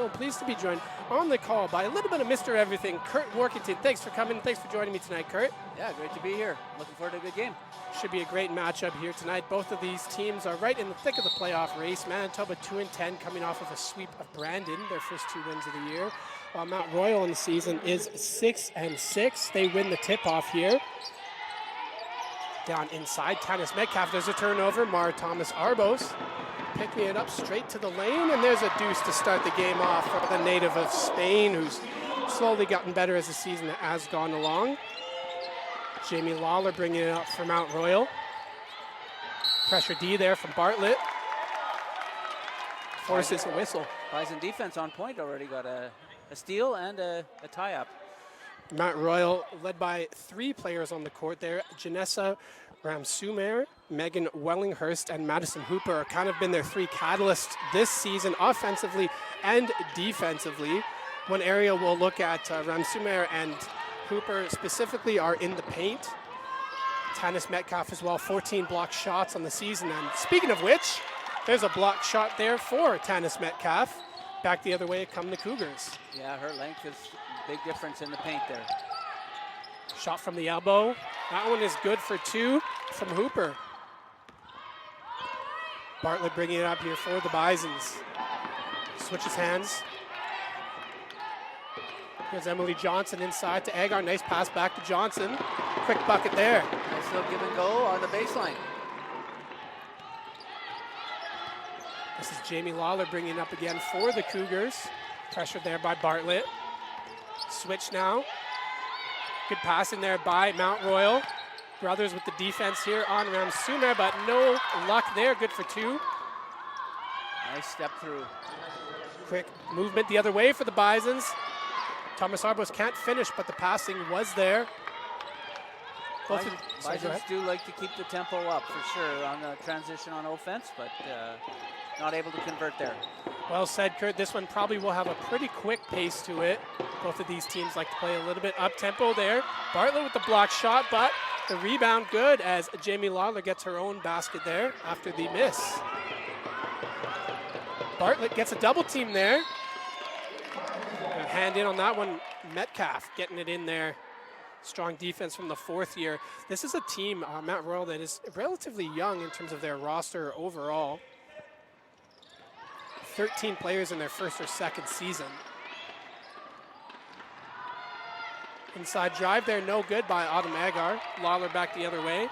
Pleased to be joined on the call by a little bit of Mr. Everything, Kurt Workington. Thanks for coming. Thanks for joining me tonight, Kurt. Yeah, great to be here. Looking forward to a good game. Should be a great matchup here tonight. Both of these teams are right in the thick of the playoff race. Manitoba 2-10 coming off of a sweep of Brandon, their first 2 wins of the year. While Mount Royal in the season is 6-6. They win the tip-off here. Down inside, Tanis Metcalf. There's a turnover. Thomas Arbos picking it up straight to the lane, and there's a deuce to start the game off for the native of Spain, who's slowly gotten better as the season has gone along. Jamie Lawler bringing it up for Mount Royal. Pressure D there from Bartlett. Forces a whistle. Bison defense on point already. Got a steal and a tie-up. Mount Royal led by 3 players on the court there. Janessa Ramsumer, Megan Wellinghurst, and Madison Hooper are kind of been their 3 catalysts this season, offensively and defensively. One area we'll look at, Ramsumer and Hooper specifically are in the paint. Tanis Metcalf as well, 14 blocked shots on the season. And speaking of which, there's a blocked shot there for Tanis Metcalf. Back the other way come the Cougars. Yeah, her length is a big difference in the paint there. Shot from the elbow. That one is good for 2 from Hooper. Bartlett bringing it up here for the Bisons. Switches hands. Here's Emily Johnson inside to Agar. Nice pass back to Johnson. Quick bucket there. Nice little give and go on the baseline. This is Jamie Lawler bringing it up again for the Cougars. Pressured there by Bartlett. Switch now. Good pass in there by Mount Royal. Brothers with the defense here on Ramsumer, but no luck there. Good for 2. Nice step through. Quick movement the other way for the Bisons. Thomas Arbos can't finish, but the passing was there. Bisons do like to keep the tempo up for sure on the transition on offense, but not able to convert there. Well said, Kurt. This one probably will have a pretty quick pace to it. Both of these teams like to play a little bit up-tempo there. Bartlett with the block shot, but the rebound good as Jamie Lawler gets her own basket there after the miss. Bartlett gets a double team there. Hand in on that one, Metcalf getting it in there. Strong defense from the 4th year. This is a team, Mount Royal, that is relatively young in terms of their roster overall. 13 players in their 1st or 2nd season. Inside drive there, no good by Autumn Agar. Lawler back the other way.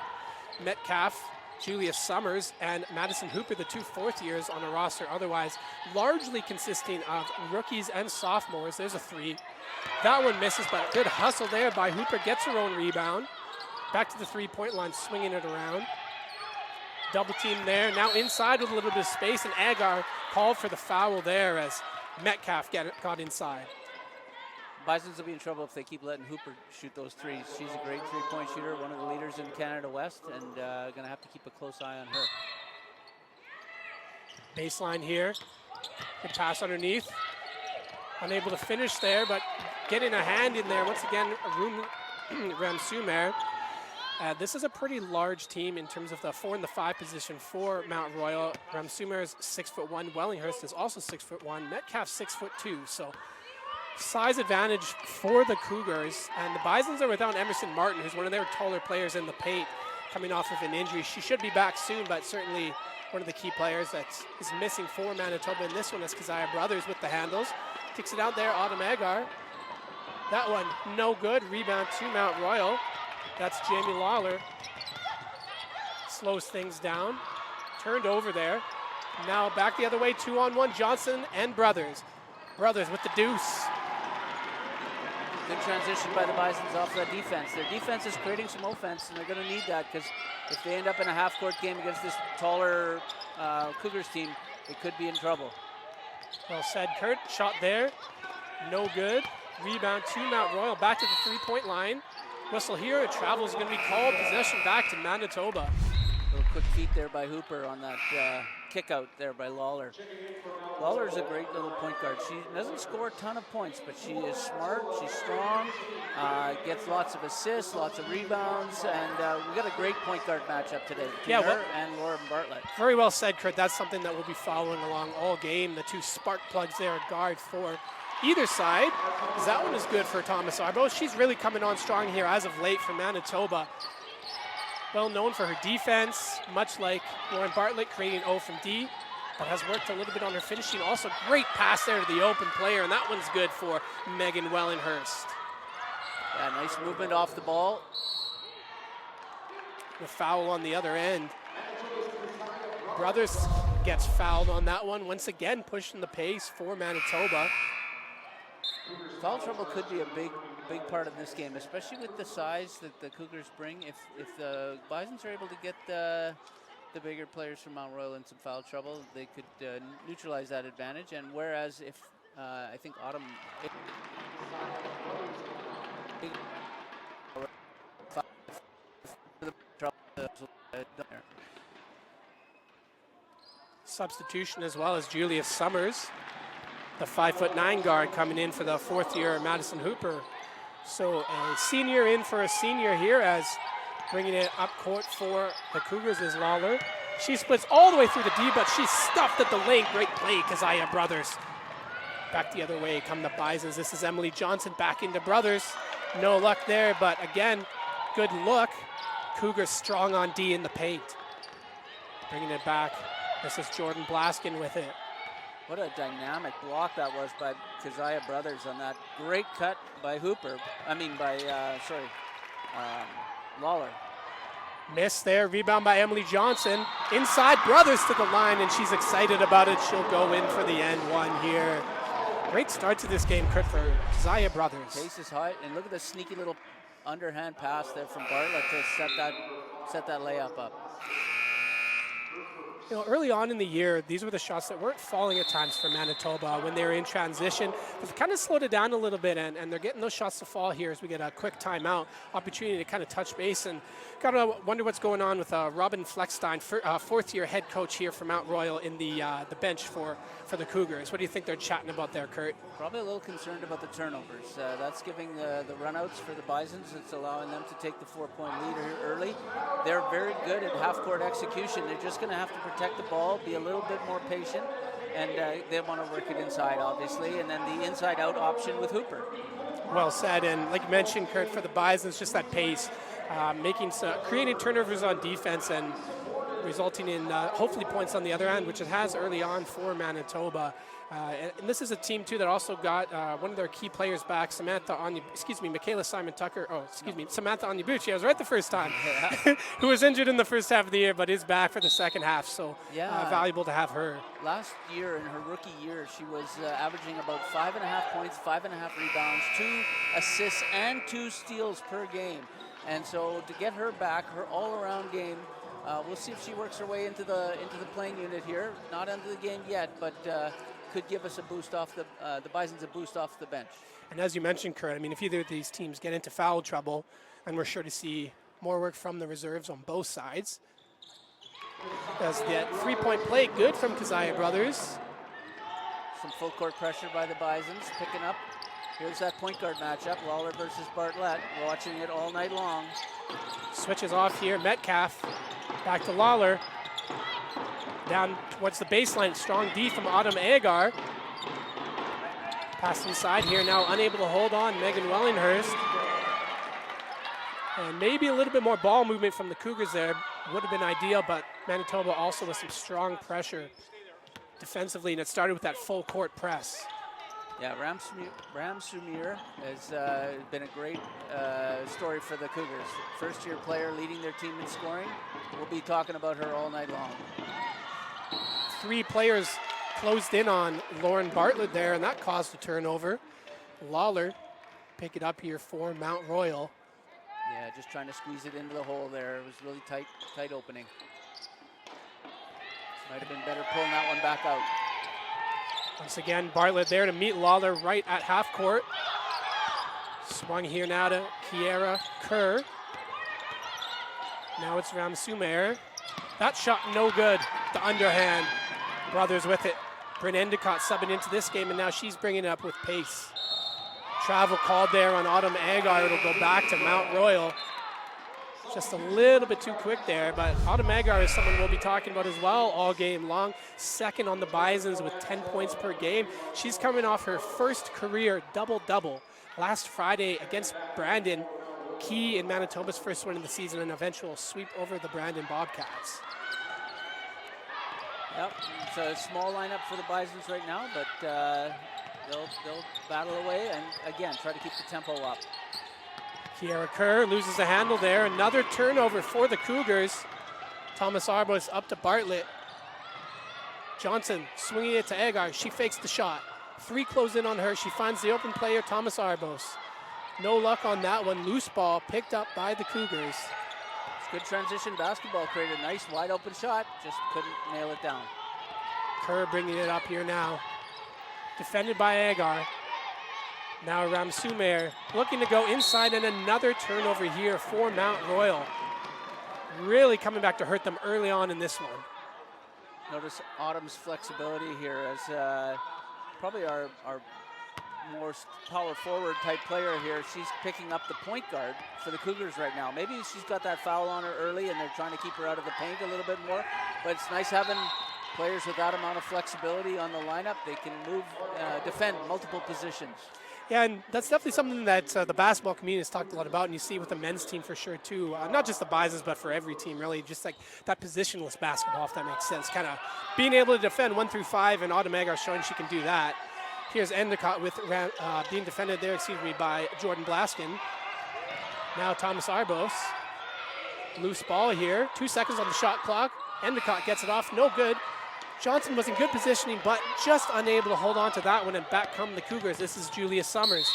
Metcalf, Julia Summers, and Madison Hooper, the 2 4th years on a roster, otherwise largely consisting of rookies and sophomores. There's a 3. That one misses, but good hustle there by Hooper, gets her own rebound. Back to the 3-point line, swinging it around. Double team there, now inside with a little bit of space, and Agar called for the foul there as Metcalf got inside. Bisons will be in trouble if they keep letting Hooper shoot those 3s. She's a great 3-point shooter, one of the leaders in Canada West, and going to have to keep a close eye on her. Baseline here. Good pass underneath. Unable to finish there, but getting a hand in there. Once again, Ramsumer. This is a pretty large team in terms of the 4 and the 5 position for Mount Royal. Ramsumer is 6'1". Wellinghurst is also 6'1". Metcalf 6'2". So size advantage for the Cougars. And the Bisons are without Emerson Martin, who's one of their taller players in the paint, coming off of an injury. She should be back soon, but certainly one of the key players that is missing for Manitoba in this one is Keziah Brothers with the handles. Kicks it out there, Autumn Agar. That one, no good. Rebound to Mount Royal. That's Jamie Lawler. Slows things down. Turned over there. Now back the other way, 2-on-1, Johnson and Brothers. Brothers with the deuce. Good transition by the Bisons off that defense. Their defense is creating some offense, and they're going to need that because if they end up in a half-court game against this taller Cougars team, they could be in trouble. Well said, Kurt. Shot there. No good. Rebound to Mount Royal. Back to the 3-point line. Whistle here. A travel is going to be called. Possession back to Manitoba. Little quick feet there by Hooper on that kick out there by Lawler. Lawler's a great little point guard. She doesn't score a ton of points, but she is smart, she's strong, gets lots of assists, lots of rebounds, and we got a great point guard matchup today between her and Lauren Bartlett. Very well said, Kurt. That's something that we'll be following along all game. The two spark plugs there, guard for either side. That one is good for Thomas Arbo. She's really coming on strong here as of late for Manitoba. Well known for her defense, much like Lauren Bartlett, creating O from D, but has worked a little bit on her finishing. Also, great pass there to the open player, and that one's good for Megan Wellenhurst. Yeah, nice movement off the ball. The foul on the other end. Brothers gets fouled on that one. Once again, pushing the pace for Manitoba. Foul trouble could be a big part of this game, especially with the size that the Cougars bring. If the Bisons are able to get the bigger players from Mount Royal in some foul trouble, they could neutralize that advantage. And whereas if I think Autumn substitution as well as Julia Summers, the 5'9" guard, coming in for the fourth year Madison Hooper. So a senior in for a senior here, as bringing it up court for the Cougars is Lawler. She splits all the way through the D, but she's stuffed at the lane. Great play, Keziah Brothers. Back the other way come the Bisons. This is Emily Johnson back into Brothers. No luck there, but again, good look. Cougars strong on D in the paint. Bringing it back. This is Jordan Blaskin with it. What a dynamic block that was by Keziah Brothers on that great cut by Lawler. Miss there, rebound by Emily Johnson. Inside, Brothers to the line, and she's excited about it. She'll go in for the end one here. Great start to this game, Kurt, for Keziah Brothers. Pace is high, and look at the sneaky little underhand pass there from Bartlett to set that layup up. You know, early on in the year, these were the shots that weren't falling at times for Manitoba when they were in transition. They've kind of slowed it down a little bit, and they're getting those shots to fall here as we get a quick timeout, opportunity to kind of touch base. And got to wonder what's going on with Robin Fleckstein, fourth-year head coach here for Mount Royal in the bench for the Cougars. What do you think they're chatting about there, Kurt? Probably a little concerned about the turnovers. That's giving the runouts for the Bisons. It's allowing them to take the 4-point lead early. They're very good at half-court execution. They're just going to have to protect the ball, be a little bit more patient, and they want to work it inside, obviously, and then the inside-out option with Hooper. Well said, and like you mentioned, Kurt, for the Bisons, just that pace, creating turnovers on defense and resulting in hopefully points on the other end, which it has early on for Manitoba. And this is a team, too, that also got one of their key players back, Samantha Onyebuchi. I was right the first time. Yeah. Who was injured in the first half of the year, but is back for the second half. So valuable to have her. Last year, in her rookie year, she was averaging about 5.5 points, 5.5 rebounds, 2 assists, and 2 steals per game. And so to get her back, her all-around game, we'll see if she works her way into the playing unit here. Not into the game yet, but could give us a boost off the Bisons a boost off the bench. And as you mentioned, Kurt, I mean, if either of these teams get into foul trouble, and we're sure to see more work from the reserves on both sides. As the 3-point play, good from Keziah Brothers. Some full court pressure by the Bisons, picking up. Here's that point guard matchup, Lawler versus Bartlett. We're watching it all night long. Switches off here, Metcalf. Back to Lawler. Down towards the baseline, strong D from Autumn Agar. Pass inside here, now unable to hold on, Megan Wellenhurst. And maybe a little bit more ball movement from the Cougars there would have been ideal, but Manitoba also with some strong pressure defensively, and it started with that full court press. Yeah, Ram Sumir has been a great story for the Cougars. First-year player leading their team in scoring. We'll be talking about her all night long. 3 players closed in on Lauren Bartlett there, and that caused a turnover. Lawler pick it up here for Mount Royal. Yeah, just trying to squeeze it into the hole there. It was really tight opening. Might have been better pulling that one back out. Once again, Bartlett there to meet Lawler right at half court. Swung here now to Kiera Kerr. Now it's Ramsumer. That shot no good. The underhand. Brothers with it. Bryn Endicott subbing into this game, and now she's bringing it up with pace. Travel called there on Autumn Agar. It'll go back to Mount Royal. Just a little bit too quick there, but Autumn Agar is someone we'll be talking about as well all game long. Second on the Bisons with 10 points per game. She's coming off her first career double-double last Friday against Brandon. Key in Manitoba's first win of the season, an eventual sweep over the Brandon Bobcats. Yep, it's a small lineup for the Bisons right now, but they'll battle away and, again, try to keep the tempo up. Kiara Kerr loses the handle there. Another turnover for the Cougars. Thomas Arbos up to Bartlett. Johnson swinging it to Agar. She fakes the shot. 3 close in on her. She finds the open player, Thomas Arbos. No luck on that one. Loose ball picked up by the Cougars. It's good transition basketball. Created a nice wide open shot. Just couldn't nail it down. Kerr bringing it up here now. Defended by Agar. Now Ramsumer looking to go inside, and another turnover here for Mount Royal. Really coming back to hurt them early on in this one. Notice Autumn's flexibility here as probably our more power forward type player here. She's picking up the point guard for the Cougars right now. Maybe she's got that foul on her early and they're trying to keep her out of the paint a little bit more, but it's nice having players with that amount of flexibility on the lineup. They can move, defend multiple positions. Yeah, and that's definitely something that the basketball community has talked a lot about, and you see with the men's team for sure too. Not just the Bisons, but for every team really. Just like that positionless basketball, if that makes sense. Kind of being able to defend 1 through 5, and Autumn Agar showing she can do that. Here's Endicott with being defended there, by Jordan Blaskin. Now Thomas Arbos. Loose ball here. 2 seconds on the shot clock. Endicott gets it off, no good. Johnson was in good positioning, but just unable to hold on to that one, and back come the Cougars. This is Julia Summers.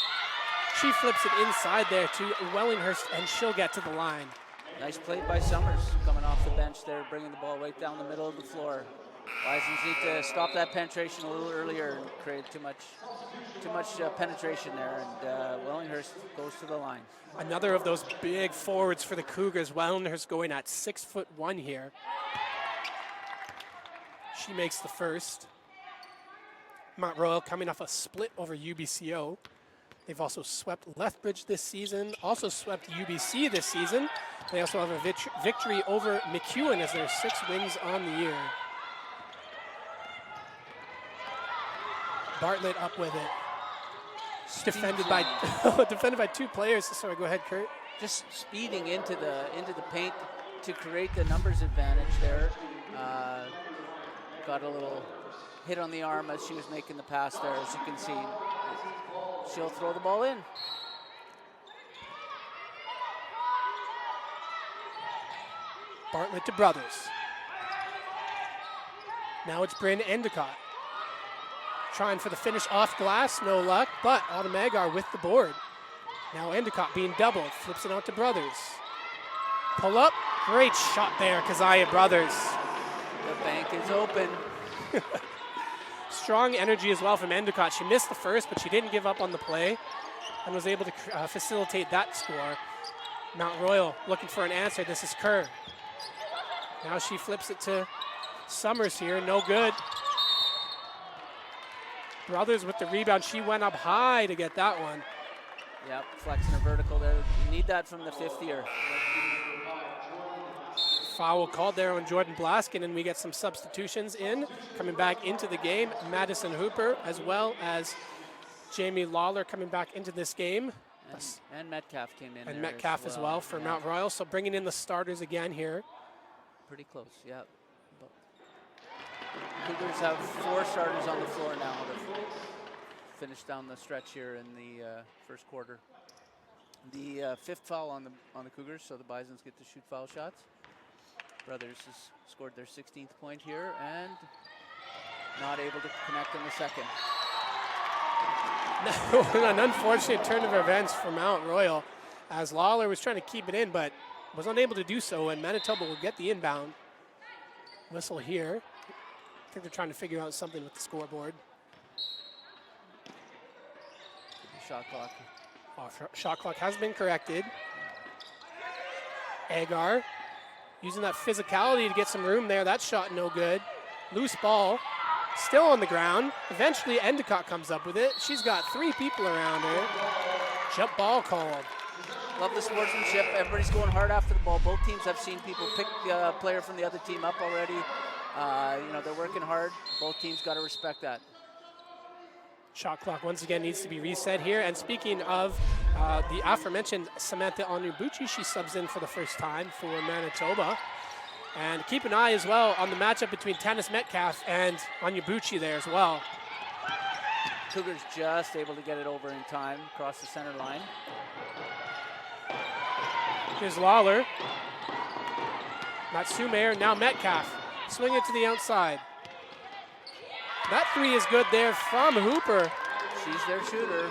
She flips it inside there to Wellinghurst, and she'll get to the line. Nice play by Summers coming off the bench there, bringing the ball right down the middle of the floor. Bisons need to stop that penetration a little earlier and create too much penetration there, and Wellinghurst goes to the line. Another of those big forwards for the Cougars. Wellinghurst going at 6'1" here. She makes the first. Mount Royal coming off a split over UBCO. They've also swept Lethbridge this season, also swept UBC this season. They also have a victory over McEwen as their 6 wins on the year. Bartlett up with it. Defended by 2 players. Sorry, go ahead, Kurt. Just speeding into the paint to create the numbers advantage there. Got a little hit on the arm as she was making the pass there, as you can see. She'll throw the ball in. Bartlett to Brothers. Now it's Bryn Endicott. Trying for the finish off glass, no luck, but Autumn Agar with the board. Now Endicott being doubled, flips it out to Brothers. Pull up, great shot there, Keziah Brothers. The bank is open. Strong energy as well from Endicott. She missed the first, but she didn't give up on the play and was able to facilitate that score. Mount Royal looking for an answer. This is Kerr. Now she flips it to Summers here, no good. Brothers with the rebound. She went up high to get that one. Yep, flexing her vertical there. You need that from the 5th year. Foul called there on Jordan Blaskin, and we get some substitutions in. Coming back into the game, Madison Hooper, as well as Jamie Lawler coming back into this game. And Metcalf came in. And Metcalf as well for Mount Royal. So bringing in the starters again here. Pretty close, yeah. Cougars have 4 starters on the floor now to finish down the stretch here in the first quarter. The 5th foul on the Cougars, so the Bisons get to shoot foul shots. Brothers has scored their 16th point here and not able to connect in the second. An unfortunate turn of events for Mount Royal as Lawler was trying to keep it in but was unable to do so, and Manitoba will get the inbound. Whistle here. I think they're trying to figure out something with the scoreboard. Shot clock. Shot clock has been corrected. Agar using that physicality to get some room there. That shot no good. Loose ball. Still on the ground. Eventually, Endicott comes up with it. She's got 3 people around her. Jump ball called. Love the sportsmanship. Everybody's going hard after the ball. Both teams have seen people pick the player from the other team up already. They're working hard. Both teams got to respect that. Shot clock once again needs to be reset here. And speaking of the aforementioned Samantha Onyebuchi, she subs in for the first time for Manitoba. And keep an eye as well on the matchup between Tanis Metcalf and Onyebuchi there as well. Cougars just able to get it over in time across the center line. Here's Lawler. Matsumair, now Metcalf. Swing it to the outside. That 3 is good there from Hooper. She's their shooter.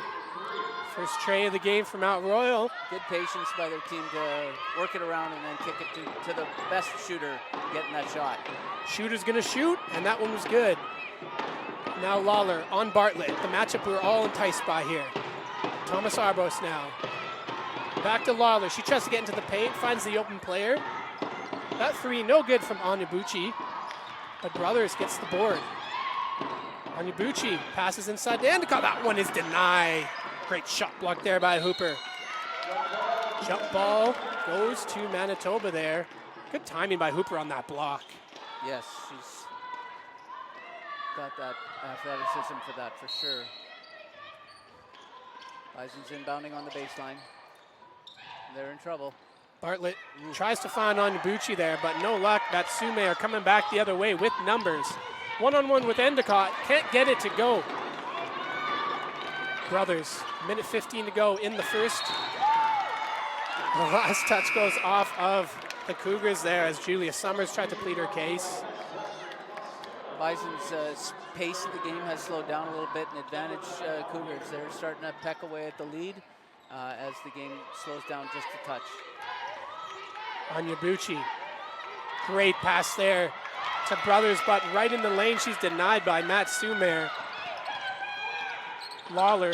First tray of the game for Mount Royal. Good patience by their team to work it around and then kick it to the best shooter getting that shot. Shooter's gonna shoot, and that one was good. Now Lawler on Bartlett. The matchup we're all enticed by here. Thomas Arbos now. Back to Lawler. She tries to get into the paint, finds the open player. That 3, no good from Onyebuchi, but Brothers gets the board. Onyebuchi passes inside to Endicott. That one is denied. Great shot block there by Hooper. Jump ball goes to Manitoba there. Good timing by Hooper on that block. Yes, she's got that athleticism for that for sure. Bison's inbounding on the baseline. They're in trouble. Bartlett tries to find Onyebuchi there, but no luck. Matsume are coming back the other way with numbers. One-on-one with Endicott. Can't get it to go. Brothers, minute 15 to go in the first. The last touch goes off of the Cougars there as Julia Summers tried to plead her case. Bison's pace of the game has slowed down a little bit and advantage Cougars. They're starting to peck away at the lead as the game slows down just a touch. Onyebuchi, great pass there to Brothers, but right in the lane, she's denied by Matt Sumer. Lawler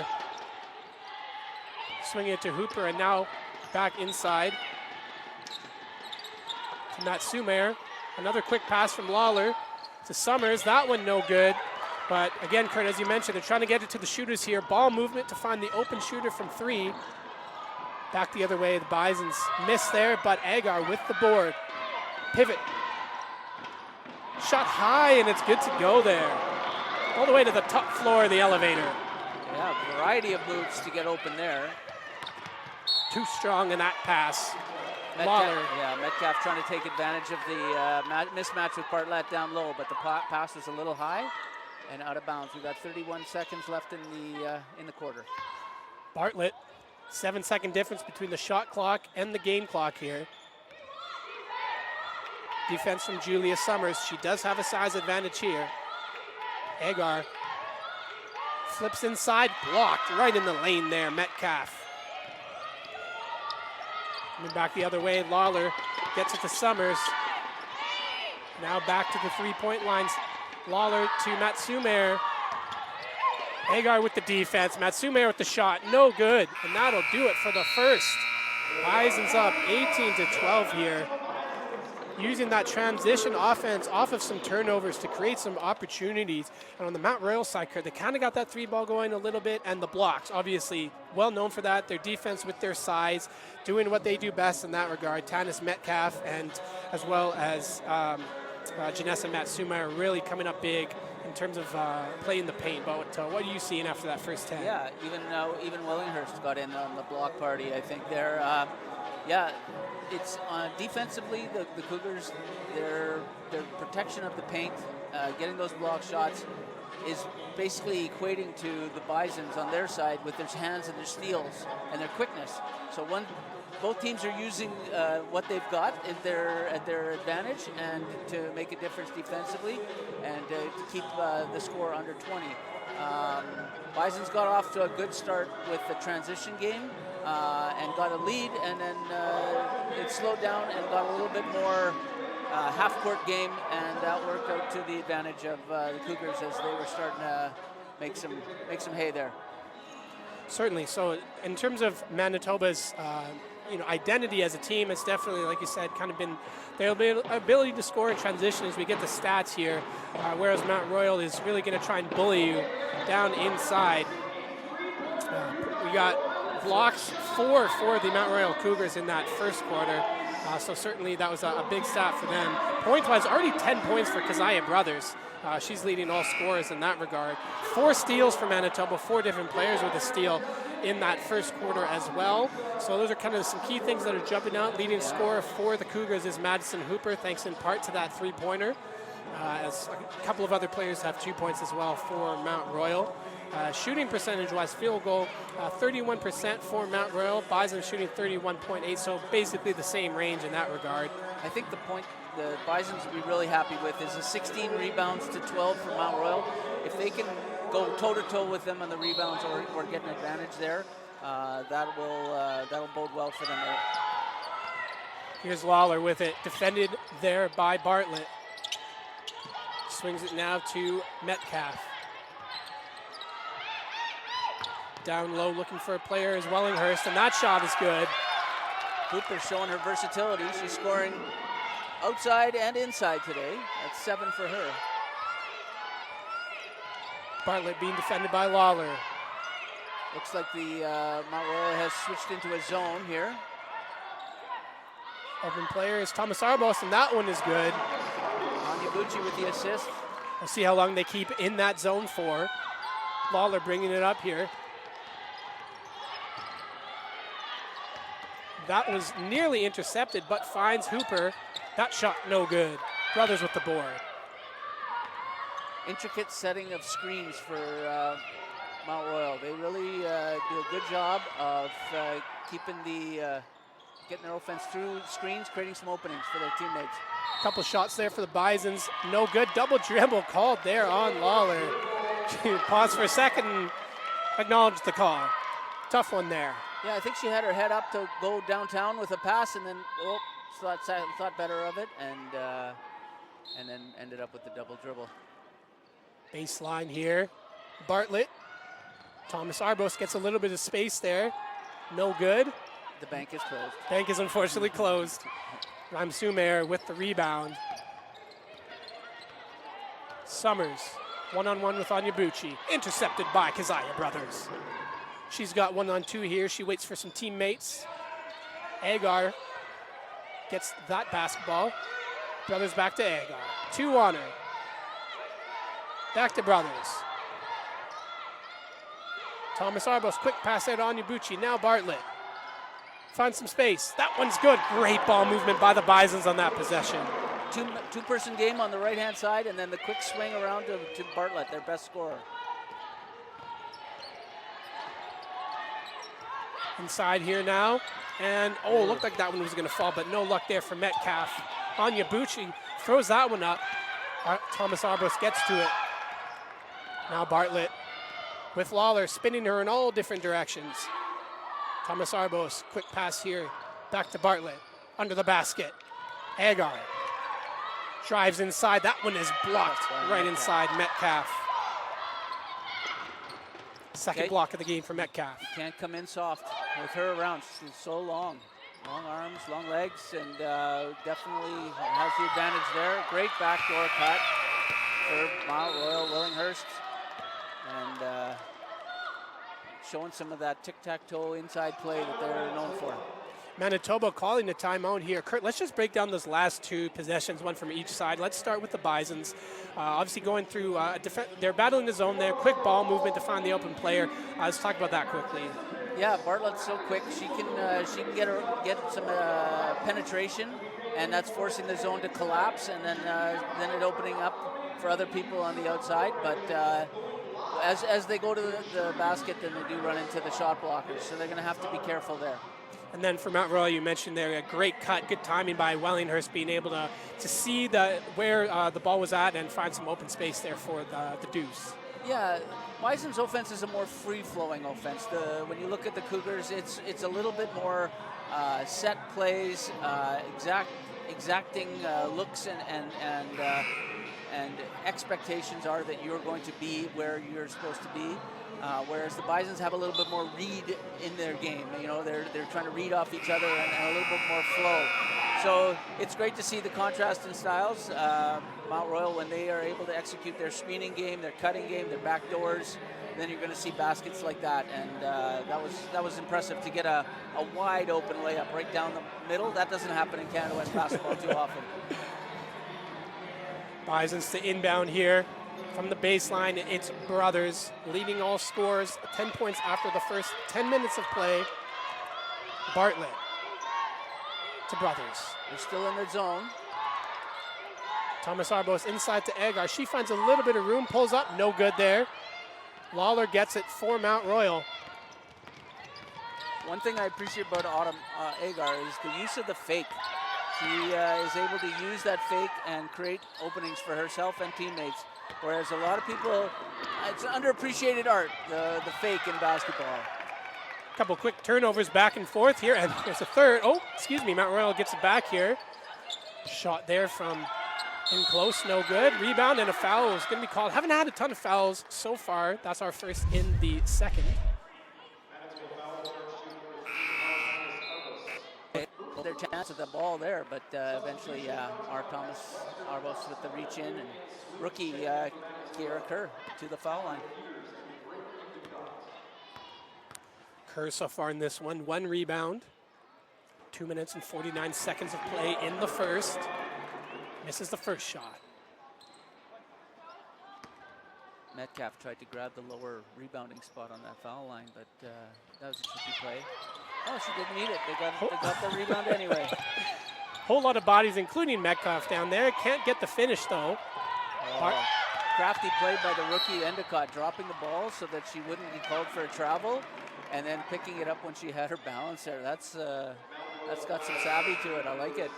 swinging it to Hooper, and now back inside to Matt Sumer. Another quick pass from Lawler to Summers. That one no good. But again, Kurt, as you mentioned, they're trying to get it to the shooters here. Ball movement to find the open shooter from 3. Back the other way, the Bisons miss there, but Agar with the board. Pivot. Shot high, and it's good to go there. All the way to the top floor of the elevator. Yeah, variety of moves to get open there. Too strong in that pass. Metcalf trying to take advantage of the mismatch with Bartlett down low, but the pass was a little high and out of bounds. We've got 31 seconds left in the quarter. Bartlett, 7-second difference between the shot clock and the game clock here. Defense from Julia Summers. She does have a size advantage here. Agar flips inside, blocked right in the lane there, Metcalf. Coming back the other way, Lawler gets it to Summers. Now back to the three-point lines. Lawler to Matsumer. Agar with the defense, Matsumer with the shot, no good, and that'll do it for the first. Bison's up 18-12 here. Using that transition offense off of some turnovers to create some opportunities. And on the Mount Royal side, they kind of got that 3-ball going a little bit, and the blocks, obviously, well known for that. Their defense with their size, doing what they do best in that regard. Tanis Metcalf and as well as Janessa Matsume are really coming up big in terms of playing the paint. But what are you seeing after that first 10? Yeah, even Willinghurst got in on the block party. I think they're, it's defensively, the Cougars, their protection of the paint, getting those block shots is basically equating to the Bisons on their side with their hands and their steals and their quickness. So both teams are using what they've got at their advantage and to make a difference defensively and to keep the score under 20. Bison's got off to a good start with the transition game and got a lead, and then it slowed down and got a little bit more half-court game, and that worked out to the advantage of the Cougars as they were starting to make some hay there. Certainly. So in terms of Manitoba's identity as a team. It's definitely, like you said, kind of been their ability to score in transition as we get the stats here, whereas Mount Royal is really going to try and bully you down inside. We got blocks 4 for the Mount Royal Cougars in that first quarter, so certainly that was a big stat for them. Points-wise, already 10 points for Keziah Brothers. She's leading all scorers in that regard. 4 steals for Manitoba, 4 different players with a steal in that first quarter as well. So those are kind of some key things that are jumping out. Leading scorer for the Cougars is Madison Hooper, thanks in part to that 3-pointer. As a couple of other players have 2 points as well for Mount Royal. Shooting percentage-wise, field goal, 31% for Mount Royal. Bison shooting 31.8, so basically the same range in that regard. I think the Bisons will be really happy with is a 16 rebounds to 12 for Mount Royal. If they can go toe-to-toe with them on the rebounds or get an advantage there, that'll bode well for them. Here's Lawler with it, defended there by Bartlett. Swings it now to Metcalf. Down low looking for a player is Wellinghurst, and that shot is good. Hooper showing her versatility. She's scoring outside and inside today. That's 7 for her. Bartlett being defended by Lawler. Looks like the Mount Royal has switched into a zone here. Open player is Thomas Arbos, and that one is good. Onyebuchi with the assist. We'll see how long they keep in that zone for. Lawler bringing it up here. That was nearly intercepted, but finds Hooper. That shot no good. Brothers with the board. Intricate setting of screens for Mount Royal. They really do a good job of keeping getting their offense through screens, creating some openings for their teammates. Couple shots there for the Bisons. No good. Double dribble called there on Lawler. Pause for a second and acknowledge the call. Tough one there. Yeah, I think she had her head up to go downtown with a pass, and then thought better of it, and then ended up with the double dribble. Baseline here. Bartlett. Thomas Arbos gets a little bit of space there. No good. The bank is closed. Bank is unfortunately closed. Ramsumer with the rebound. Summers, one-on-one with Onyebuchi. Intercepted by Keziah Brothers. She's got 1-on-2 here. She waits for some teammates. Agar gets that basketball. Brothers back to Agar. 2 on her. Back to Brothers. Thomas Arbos, quick pass out on Onyebuchi. Now Bartlett. Find some space. That one's good. Great ball movement by the Bisons on that possession. Two-person game on the right-hand side, and then the quick swing around to Bartlett, their best scorer. Inside here now. And, looked like that one was going to fall, but no luck there for Metcalf. Onyebuchi throws that one up. Thomas Arbos gets to it. Now Bartlett with Lawler spinning her in all different directions. Thomas Arbos, quick pass here. Back to Bartlett. Under the basket. Agar drives inside. That one is blocked right inside Metcalf. Second block of the game for Metcalf. Can't come in soft with her around. She's so long. Long arms, long legs, and definitely has the advantage there. Great backdoor cut for Mount Royal Willinghurst. And showing some of that tic-tac-toe inside play that they're known for. Manitoba calling a timeout here. Kurt, let's just break down those last 2 possessions, one from each side. Let's start with the Bisons. Obviously going through, they're battling the zone there. Quick ball movement to find the open player. Let's talk about that quickly. Yeah, Bartlett's so quick. She can get some penetration, and that's forcing the zone to collapse, and then it opening up for other people on the outside. But as they go to the basket, then they do run into the shot blockers, so they're going to have to be careful there. And then for Mount Royal, you mentioned there a great cut, good timing by Wellinghurst, being able to see where the ball was at and find some open space there for the deuce. Yeah, Bison's offense is a more free-flowing offense. When you look at the Cougars, it's a little bit more set plays, exacting looks and expectations are that you're going to be where you're supposed to be. whereas the Bisons have a little bit more read in their game. You know, they're trying to read off each other and a little bit more flow. So it's great to see the contrast in styles. Mount Royal, when they are able to execute their screening game, their cutting game, their back doors, then you're going to see baskets like that. And that was impressive to get a wide open layup right down the middle. That doesn't happen in Canada West basketball too often. Bisons to inbound here. From the baseline, it's Brothers leading all scores, 10 points after the first 10 minutes of play. Bartlett to Brothers. They're still in their zone. Thomas Arbos inside to Agar. She finds a little bit of room, pulls up, no good there. Lawler gets it for Mount Royal. One thing I appreciate about Autumn Agar is the use of the fake. She is able to use that fake and create openings for herself and teammates. Whereas a lot of people, it's an underappreciated art, the fake in basketball. Couple quick turnovers back and forth here, and there's a third. Oh, excuse me, Mount Royal gets it back here. Shot there from in close, no good. Rebound and a foul is going to be called. Haven't had a ton of fouls so far. That's our first in the second. Their chance at the ball there, but eventually, Thomas Arbos with the reach in, and rookie Kiera Kerr to the foul line. Kerr so far in this one rebound. 2 minutes and 49 seconds of play in the first. Misses the first shot. Metcalf tried to grab the lower rebounding spot on that foul line, but that was a tricky play. Oh, she didn't need it. They got the rebound anyway. Whole lot of bodies, including Metcalf down there. Can't get the finish, though. Crafty play by the rookie Endicott, dropping the ball so that she wouldn't be called for a travel, and then picking it up when she had her balance there. That's got some savvy to it. I like it.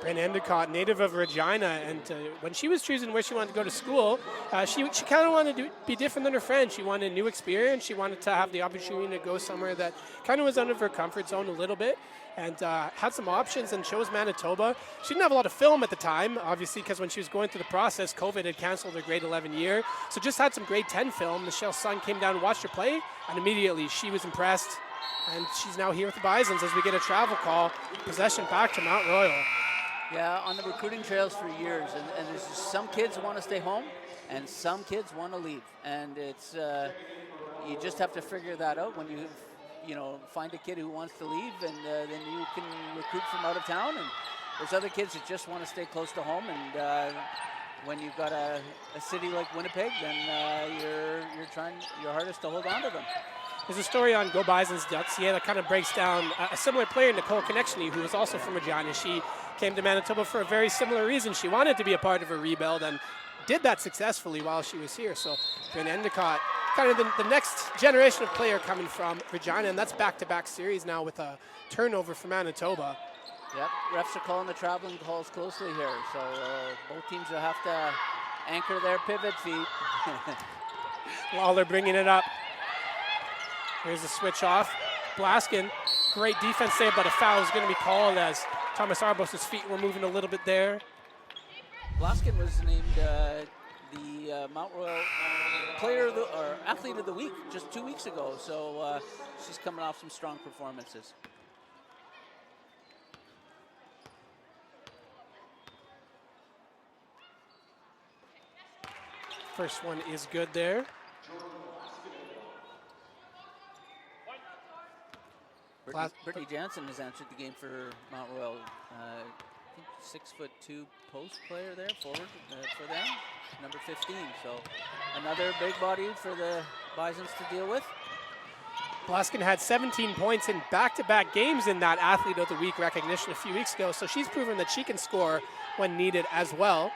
Bryn Endicott, native of Regina, and when she was choosing where she wanted to go to school, she kind of wanted to be different than her friends. She wanted a new experience. She wanted to have the opportunity to go somewhere that kind of was out of her comfort zone a little bit, and had some options and chose Manitoba. She didn't have a lot of film at the time, obviously, because when she was going through the process, COVID had canceled her grade 11 year. So just had some grade 10 film. Michelle's son came down and watched her play, and immediately she was impressed. And she's now here with the Bisons as we get a travel call. Possession back to Mount Royal. Yeah, on the recruiting trails for years, and there's just some kids want to stay home, and some kids want to leave, and it's you just have to figure that out when you find a kid who wants to leave, and then you can recruit from out of town, and there's other kids that just want to stay close to home, and when you've got a city like Winnipeg, then you're trying your hardest to hold on to them. There's a story on GoBisons.ca that kind of breaks down a similar player, Nicole Connectiony, who was also from Regina. She came to Manitoba for a very similar reason. She wanted to be a part of a rebuild and did that successfully while she was here. So Bryn Endicott, kind of the next generation of player coming from Regina, and that's back-to-back series now with a turnover for Manitoba. Yep, refs are calling the traveling calls closely here. So both teams will have to anchor their pivot feet. Lawler bringing it up. Here's a switch off. Blaskin, great defense there, but a foul is going to be called as Thomas Arbos' feet were moving a little bit there. Blaskin was named the Mount Royal Athlete of the Week just 2 weeks ago, so she's coming off some strong performances. First one is good there. Brittany Jansen has answered the game for Mount Royal. I think 6'2" post player there, forward for them, number 15. So another big body for the Bisons to deal with. Blaskin had 17 points in back-to-back games in that Athlete of the Week recognition a few weeks ago, so she's proven that she can score when needed as well.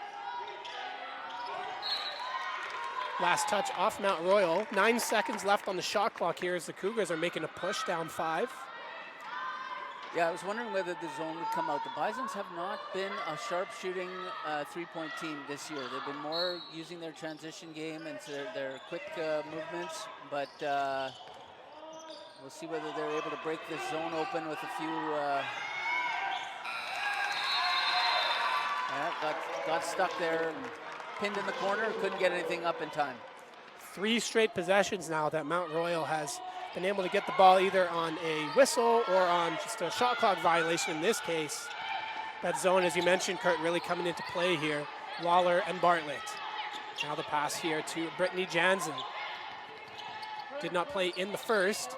Last touch off Mount Royal. 9 seconds left on the shot clock here as the Cougars are making a push down 5. Yeah, I was wondering whether the zone would come out. The Bisons have not been a sharp-shooting three-point team this year. They've been more using their transition game and their quick movements, but we'll see whether they're able to break this zone open with a few... got stuck there and pinned in the corner, couldn't get anything up in time. 3 straight possessions now that Mount Royal has been able to get the ball either on a whistle or on just a shot clock violation in this case. That zone, as you mentioned, Kurt, really coming into play here. Lawler and Bartlett. Now the pass here to Brittany Jansen. Did not play in the first.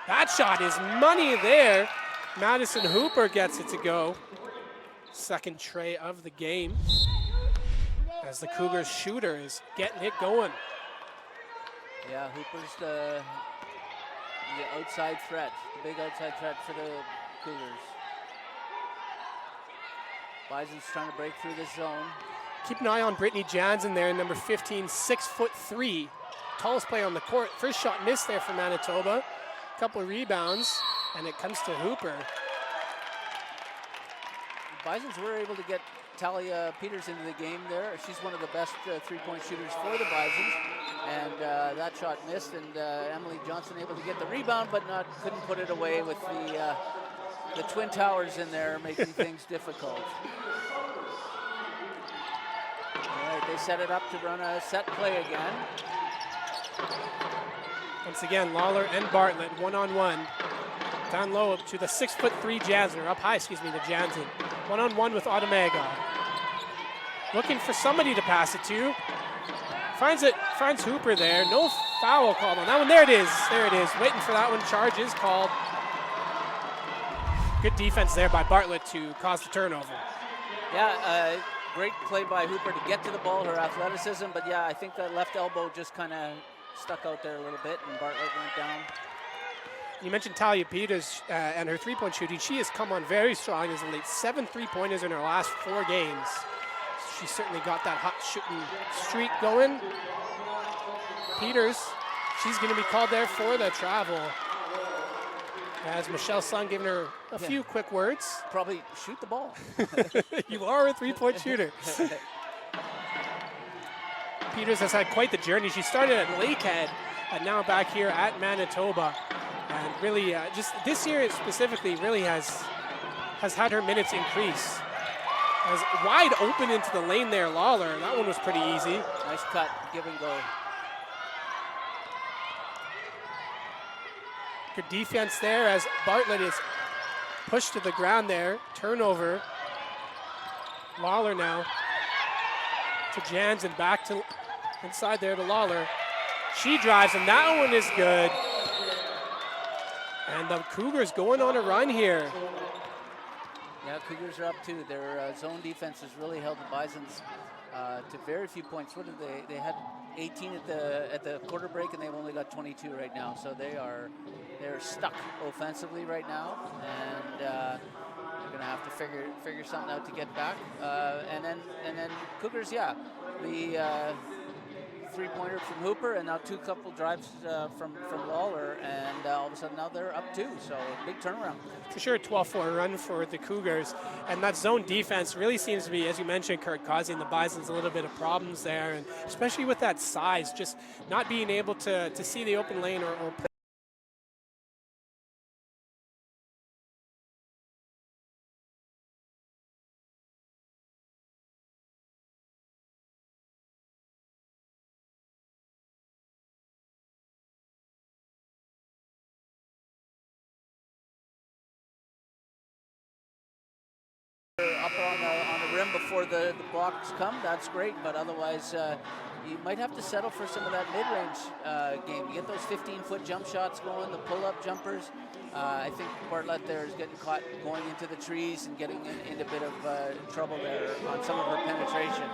That shot is money there. Madison Hooper gets it to go. Second tray of the game. As the Cougars shooter is getting it going. Yeah, Hooper's the outside threat, the big outside threat for the Cougars. Bison's trying to break through this zone. Keep an eye on Brittany Jansen there, number 15, 6'3", tallest player on the court. First shot missed there for Manitoba. Couple of rebounds, and it comes to Hooper. The Bisons were able to get Talia Peters into the game there. She's one of the best three-point shooters for the Bisons, and that shot missed, and Emily Johnson able to get the rebound, but couldn't put it away with the Twin Towers in there, making things difficult. All right, they set it up to run a set play again. Once again, Lawler and Bartlett one-on-one. Down low to the 6'3" Jansen, or up high, excuse me, to Jansen. One-on-one with Automaga. Looking for somebody to pass it to. Finds Hooper there. No foul called on that one. There it is. There it is. Waiting for that one. Charge is called. Good defense there by Bartlett to cause the turnover. Yeah, great play by Hooper to get to the ball, her athleticism. But yeah, I think that left elbow just kind of stuck out there a little bit, and Bartlett went down. You mentioned Talia Peters and her three-point shooting. She has come on very strong as of late. 7 3-pointers in her last 4 games. She certainly got that hot shooting streak going. Peters, she's going to be called there for the travel. As Michelle Sung giving her a few quick words. Probably shoot the ball. You are a three-point shooter. Peters has had quite the journey. She started at Lakehead and now back here at Manitoba. And really, just this year specifically, really has had her minutes increase. As wide open into the lane there, Lawler. That one was pretty easy. Nice cut, give and go. Good defense there as Bartlett is pushed to the ground there. Turnover. Lawler now to Jansen, back to inside there to Lawler. She drives, and that one is good. And the Cougars going on a run here. Yeah, Cougars are up too. Their zone defense has really held the Bisons to very few points. What did they had 18 at the quarter break, and they've only got 22 right now. So they're stuck offensively right now, and they're going to have to figure something out to get back. And then Cougars, yeah, the three-pointer from Hooper, and now couple drives from Lawler, and all of a sudden now they're up 2. So big turnaround. For sure, 12-4 run for the Cougars, and that zone defense really seems to be, as you mentioned, Kurt, causing the Bisons a little bit of problems there, and especially with that size, just not being able to see the open lane or play. Up on the rim before the blocks come, that's great, but otherwise you might have to settle for some of that mid-range game. You get those 15-foot jump shots going, the pull-up jumpers. I think Bartlett there is getting caught going into the trees and getting into a bit of trouble there on some of her penetration.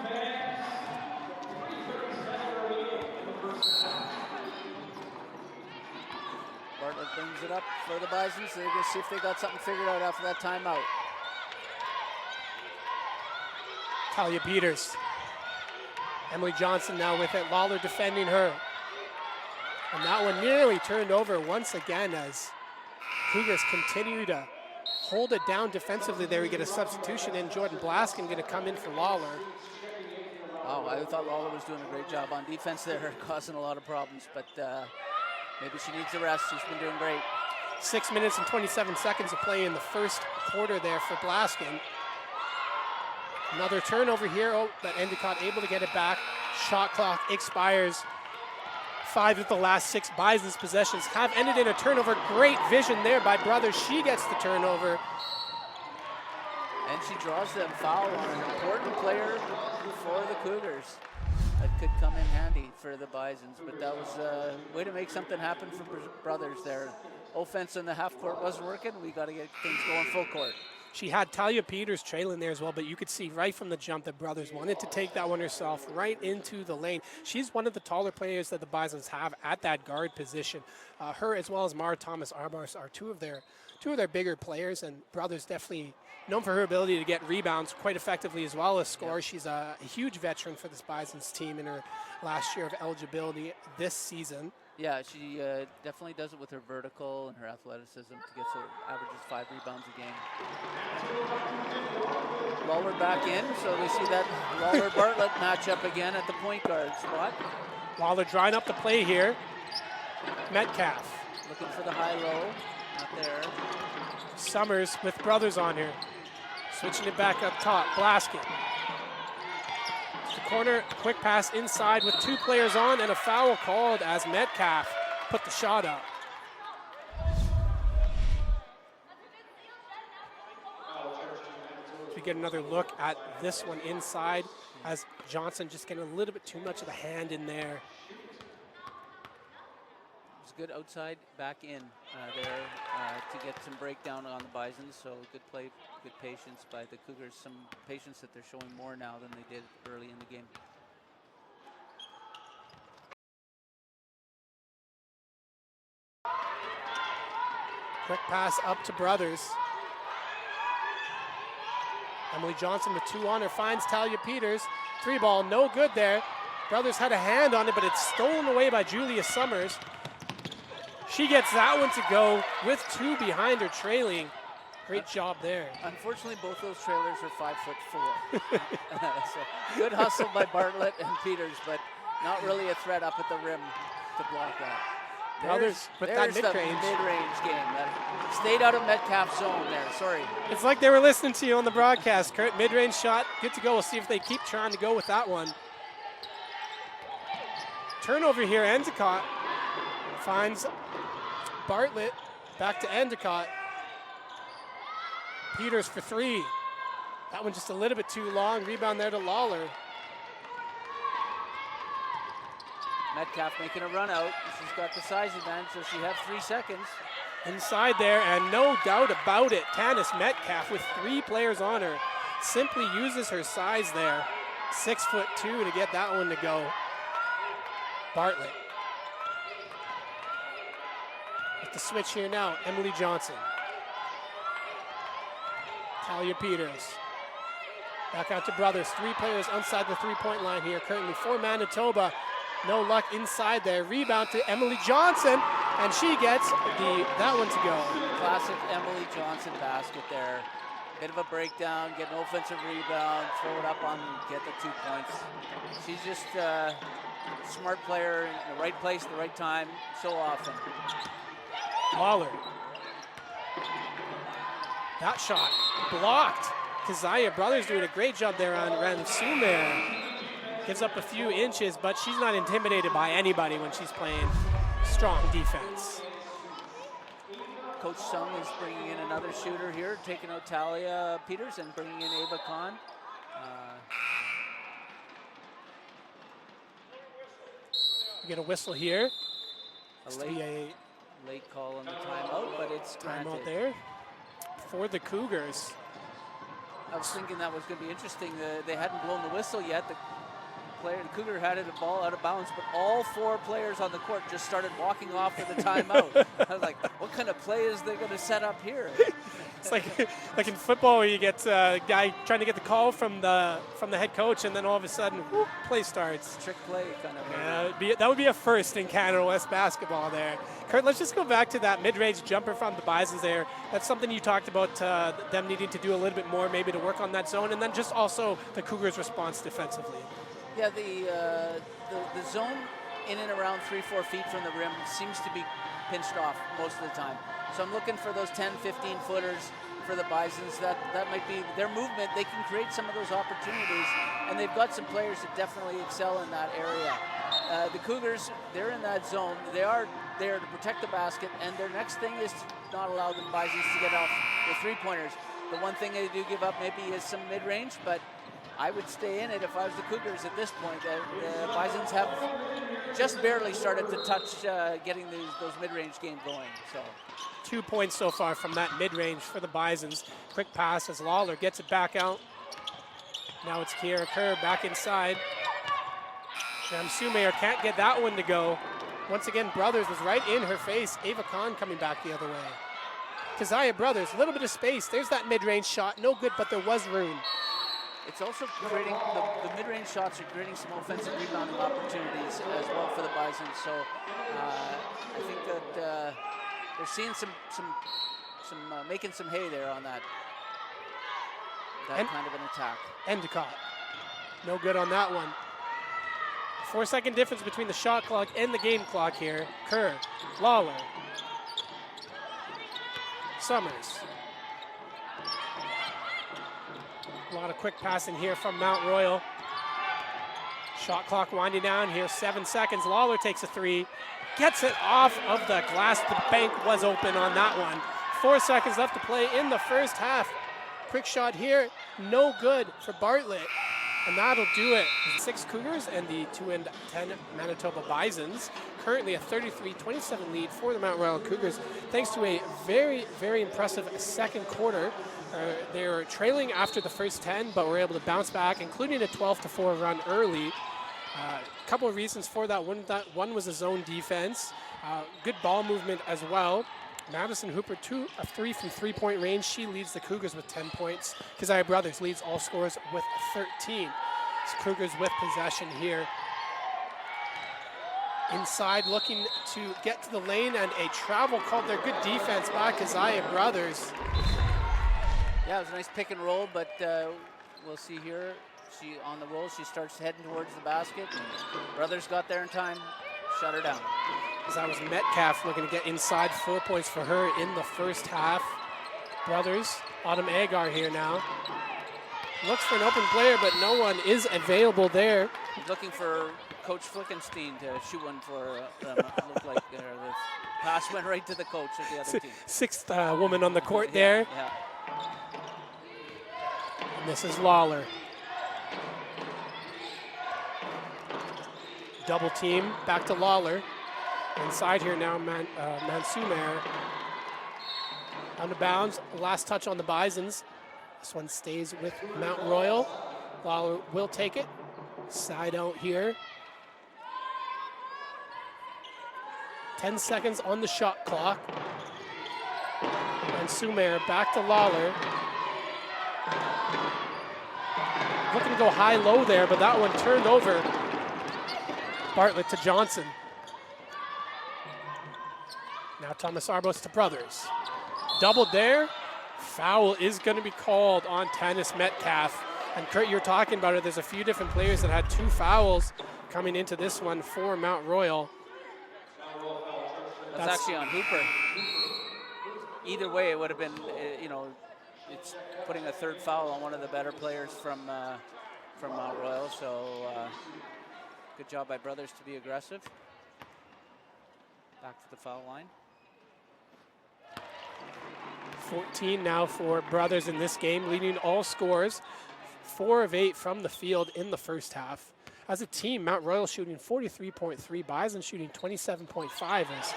Bartlett brings it up for the Bisons. They're going to see if they got something figured out after that timeout. Talia Peters. Emily Johnson now with it. Lawler defending her. And that one nearly turned over once again as Cougars continue to hold it down defensively there. We get a substitution in. Jordan Blaskin going to come in for Lawler. Oh, I thought Lawler was doing a great job on defense there, causing a lot of problems, but maybe she needs a rest. She's been doing great. 6 minutes and 27 seconds of play in the first quarter there for Blaskin. Another turnover here. Oh, but Endicott able to get it back. Shot clock expires. 5 of the last 6 Bison's possessions have ended in a turnover. Great vision there by Brothers. She gets the turnover. And she draws them foul on an important player for the Cougars. That could come in handy for the Bisons, but that was a way to make something happen for Brothers there. Offense in the half court wasn't working. We got to get things going full court. She had Talia Peters trailing there as well, but you could see right from the jump that Brothers wanted to take that one herself right into the lane. She's one of the taller players that the Bisons have at that guard position. Her as well as Mara Thomas Arbars are two of their bigger players, and Brothers definitely known for her ability to get rebounds quite effectively as well as score. Yep. She's a huge veteran for this Bisons team in her last year of eligibility this season. Yeah, she definitely does it with her vertical and her athleticism to get averages 5 rebounds a game. Lawler back in, so we see that Lawler-Bartlett matchup again at the point guard spot. Lawler drawing up the play here. Metcalf. Looking for the high-low, not there. Summers with Brothers on here. Switching it back up top, Blaskin. The corner, quick pass inside with 2 players on and a foul called as Metcalf put the shot up. We get another look at this one inside as Johnson just getting a little bit too much of the hand in there. It's good outside, back in there to get some breakdown on the Bisons. So good play, good patience by the Cougars. Some patience that they're showing more now than they did early in the game. Quick pass up to Brothers. Emily Johnson with 2 on her finds Talia Peters. 3 ball, no good there. Brothers had a hand on it, but it's stolen away by Julia Summers. She gets that one to go with 2 behind her trailing. Great job there. Unfortunately, both those trailers are 5'4". So good hustle by Bartlett and Peters, but not really a threat up at the rim to block that. Brothers with that mid-range. The mid-range game. That stayed out of Metcalf's zone there, sorry. It's like they were listening to you on the broadcast, Kurt. Mid-range shot, good to go. We'll see if they keep trying to go with that one. Turnover here, Endicott finds Bartlett, back to Endicott. Peters for 3. That one just a little bit too long. Rebound there to Lawler. Metcalf making a run out. She's got the size advantage, so she has 3 seconds. Inside there, and no doubt about it, Tanis Metcalf with 3 players on her simply uses her size there. 6'2" to get that one to go. Bartlett. With the switch here now, Emily Johnson. Talia Peters. Back out to Brothers. 3 players inside the 3-point line here currently for Manitoba. No luck inside there. Rebound to Emily Johnson, and she gets that one to go. Classic Emily Johnson basket there. Bit of a breakdown, get an offensive rebound, throw it up on, get the 2 points. She's just a smart player in the right place at the right time so often. Lawler. That shot blocked. Keziah Brothers doing a great job there on Ransumer. Gives up a few inches, but she's not intimidated by anybody when she's playing strong defense. Coach Sung is bringing in another shooter here, taking out Talia Peters and bringing in Ava Khan. We get a whistle here. A late call on the timeout, but it's granted. Timeout there for the Cougars. I was thinking that was going to be interesting. They hadn't blown the whistle yet. The Cougar had it a ball out of bounds, but all 4 players on the court just started walking off for the timeout. I was like, what kind of play is they going to set up here? It's like in football where you get a guy trying to get the call from the head coach, and then all of a sudden, whoop, play starts. Trick play kind of. Yeah, that would be a first in Canada West basketball there. Kurt, let's just go back to that mid-range jumper from the Bisons there. That's something you talked about, them needing to do a little bit more maybe to work on that zone, and then just also the Cougars' response defensively. Yeah, the zone in and around 3-4 feet from the rim seems to be pinched off most of the time. So I'm looking for those 10, 15 footers for the Bisons. That might be their movement. They can create some of those opportunities, and they've got some players that definitely excel in that area. the Cougars, they're in that zone. They are there to protect the basket, and their next thing is to not allow the Bisons to get off the three-pointers. The one thing they do give up maybe is some mid-range, but I would stay in it if I was the Cougars at this point. The Bisons have just barely started to touch getting those mid-range games going. So 2 points so far from that mid-range for the Bisons. Quick pass as Lawler gets it back out. Now it's Kiera Kerr back inside. Sumayer can't get that one to go. Once again, Brothers was right in her face. Ava Khan coming back the other way. Keziah Brothers, a little bit of space. There's that mid-range shot. No good, but there was room. It's also creating, the mid-range shots are creating some offensive rebounding opportunities as well for the Bison. So I think that they're seeing making some hay there on that kind of an attack. Endicott, no good on that one. 4-second difference between the shot clock and the game clock here. Kerr, Lawler, Summers. A lot of quick passing here from Mount Royal. Shot clock winding down here, 7 seconds. Lawler takes a three, gets it off of the glass. The bank was open on that one. 4 seconds left to play in the first half. Quick shot here, no good for Bartlett. And that'll do it. 6 Cougars and the 2-10 Manitoba Bisons. Currently a 33-27 lead for the Mount Royal Cougars, thanks to a very, very impressive second quarter. They were trailing after the first 10, but were able to bounce back, including a 12-4 run early. A couple of reasons for that. One was a zone defense. Good ball movement as well. Madison Hooper, 2 of 3 from three-point range. She leads the Cougars with 10 points. Keziah Brothers leads all scorers with 13. So Cougars with possession here. Inside, looking to get to the lane, and a travel called there. Good defense by Keziah Brothers. Yeah, it was a nice pick and roll, but we'll see here. She on the roll. She starts heading towards the basket. Brothers got there in time, shut her down. As that was Metcalf looking to get inside. 4 points for her in the first half. Brothers, Autumn Agar here now. Looks for an open player, but no one is available there. He's looking for Coach Flickenstein to shoot one for them. It looked like the pass went right to the coach of the other team. Sixth woman on the court there. Yeah. And this is Lawler. Double team, back to Lawler. Inside here now, Mansumer. Out of bounds, last touch on the Bisons. This one stays with Mount Royal. Lawler will take it. Side out here. 10 seconds on the shot clock. Mansumer back to Lawler. Looking to go high-low there, but that one turned over. Bartlett to Johnson. Now Thomas Arbos to Brothers. Doubled there. Foul is going to be called on Tanis Metcalf. And Kurt, you're talking about it. There's a few different players that had 2 fouls coming into this one for Mount Royal. That's actually on Hooper. Either way, it would have been, it's putting a 3rd foul on one of the better players from Mount Royal. So good job by Brothers to be aggressive. Back to the foul line. 14 now for Brothers in this game, leading all scores. 4 of 8 from the field in the first half. As a team, Mount Royal shooting 43.3, Bison shooting 27.5 as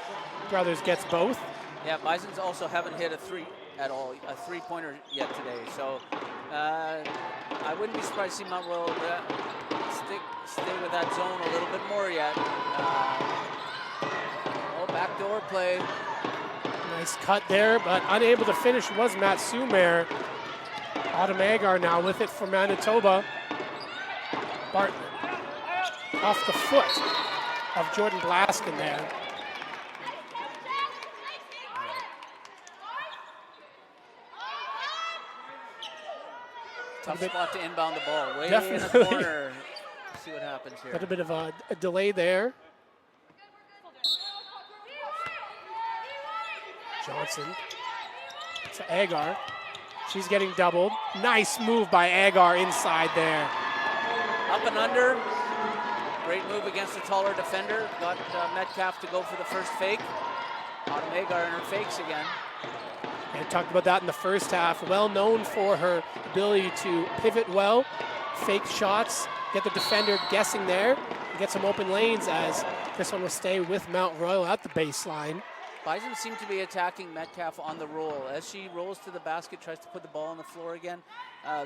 Brothers gets both. Yeah, Bisons also haven't hit a 3 at all, a 3-pointer yet today. So I wouldn't be surprised to see Mount Royal stay with that zone a little bit more yet. Backdoor play. Nice cut there, but unable to finish was Matt Sumer. Autumn Agar now with it for Manitoba. Bartlett off the foot of Jordan Blaskin there. Tough spot to inbound the ball. Way Definitely. in the corner. Let's see what happens here. A little bit of a delay there. Johnson to Agar. She's getting doubled. Nice move by Agar inside there. Up and under. Great move against the taller defender. Got Metcalf to go for the first fake. Autumn Agar in her fakes again. And talked about that in the first half. Well known for her ability to pivot well, fake shots, get the defender guessing there, and get some open lanes as this one will stay with Mount Royal at the baseline. Bison seem to be attacking Metcalf on the roll. As she rolls to the basket, tries to put the ball on the floor again,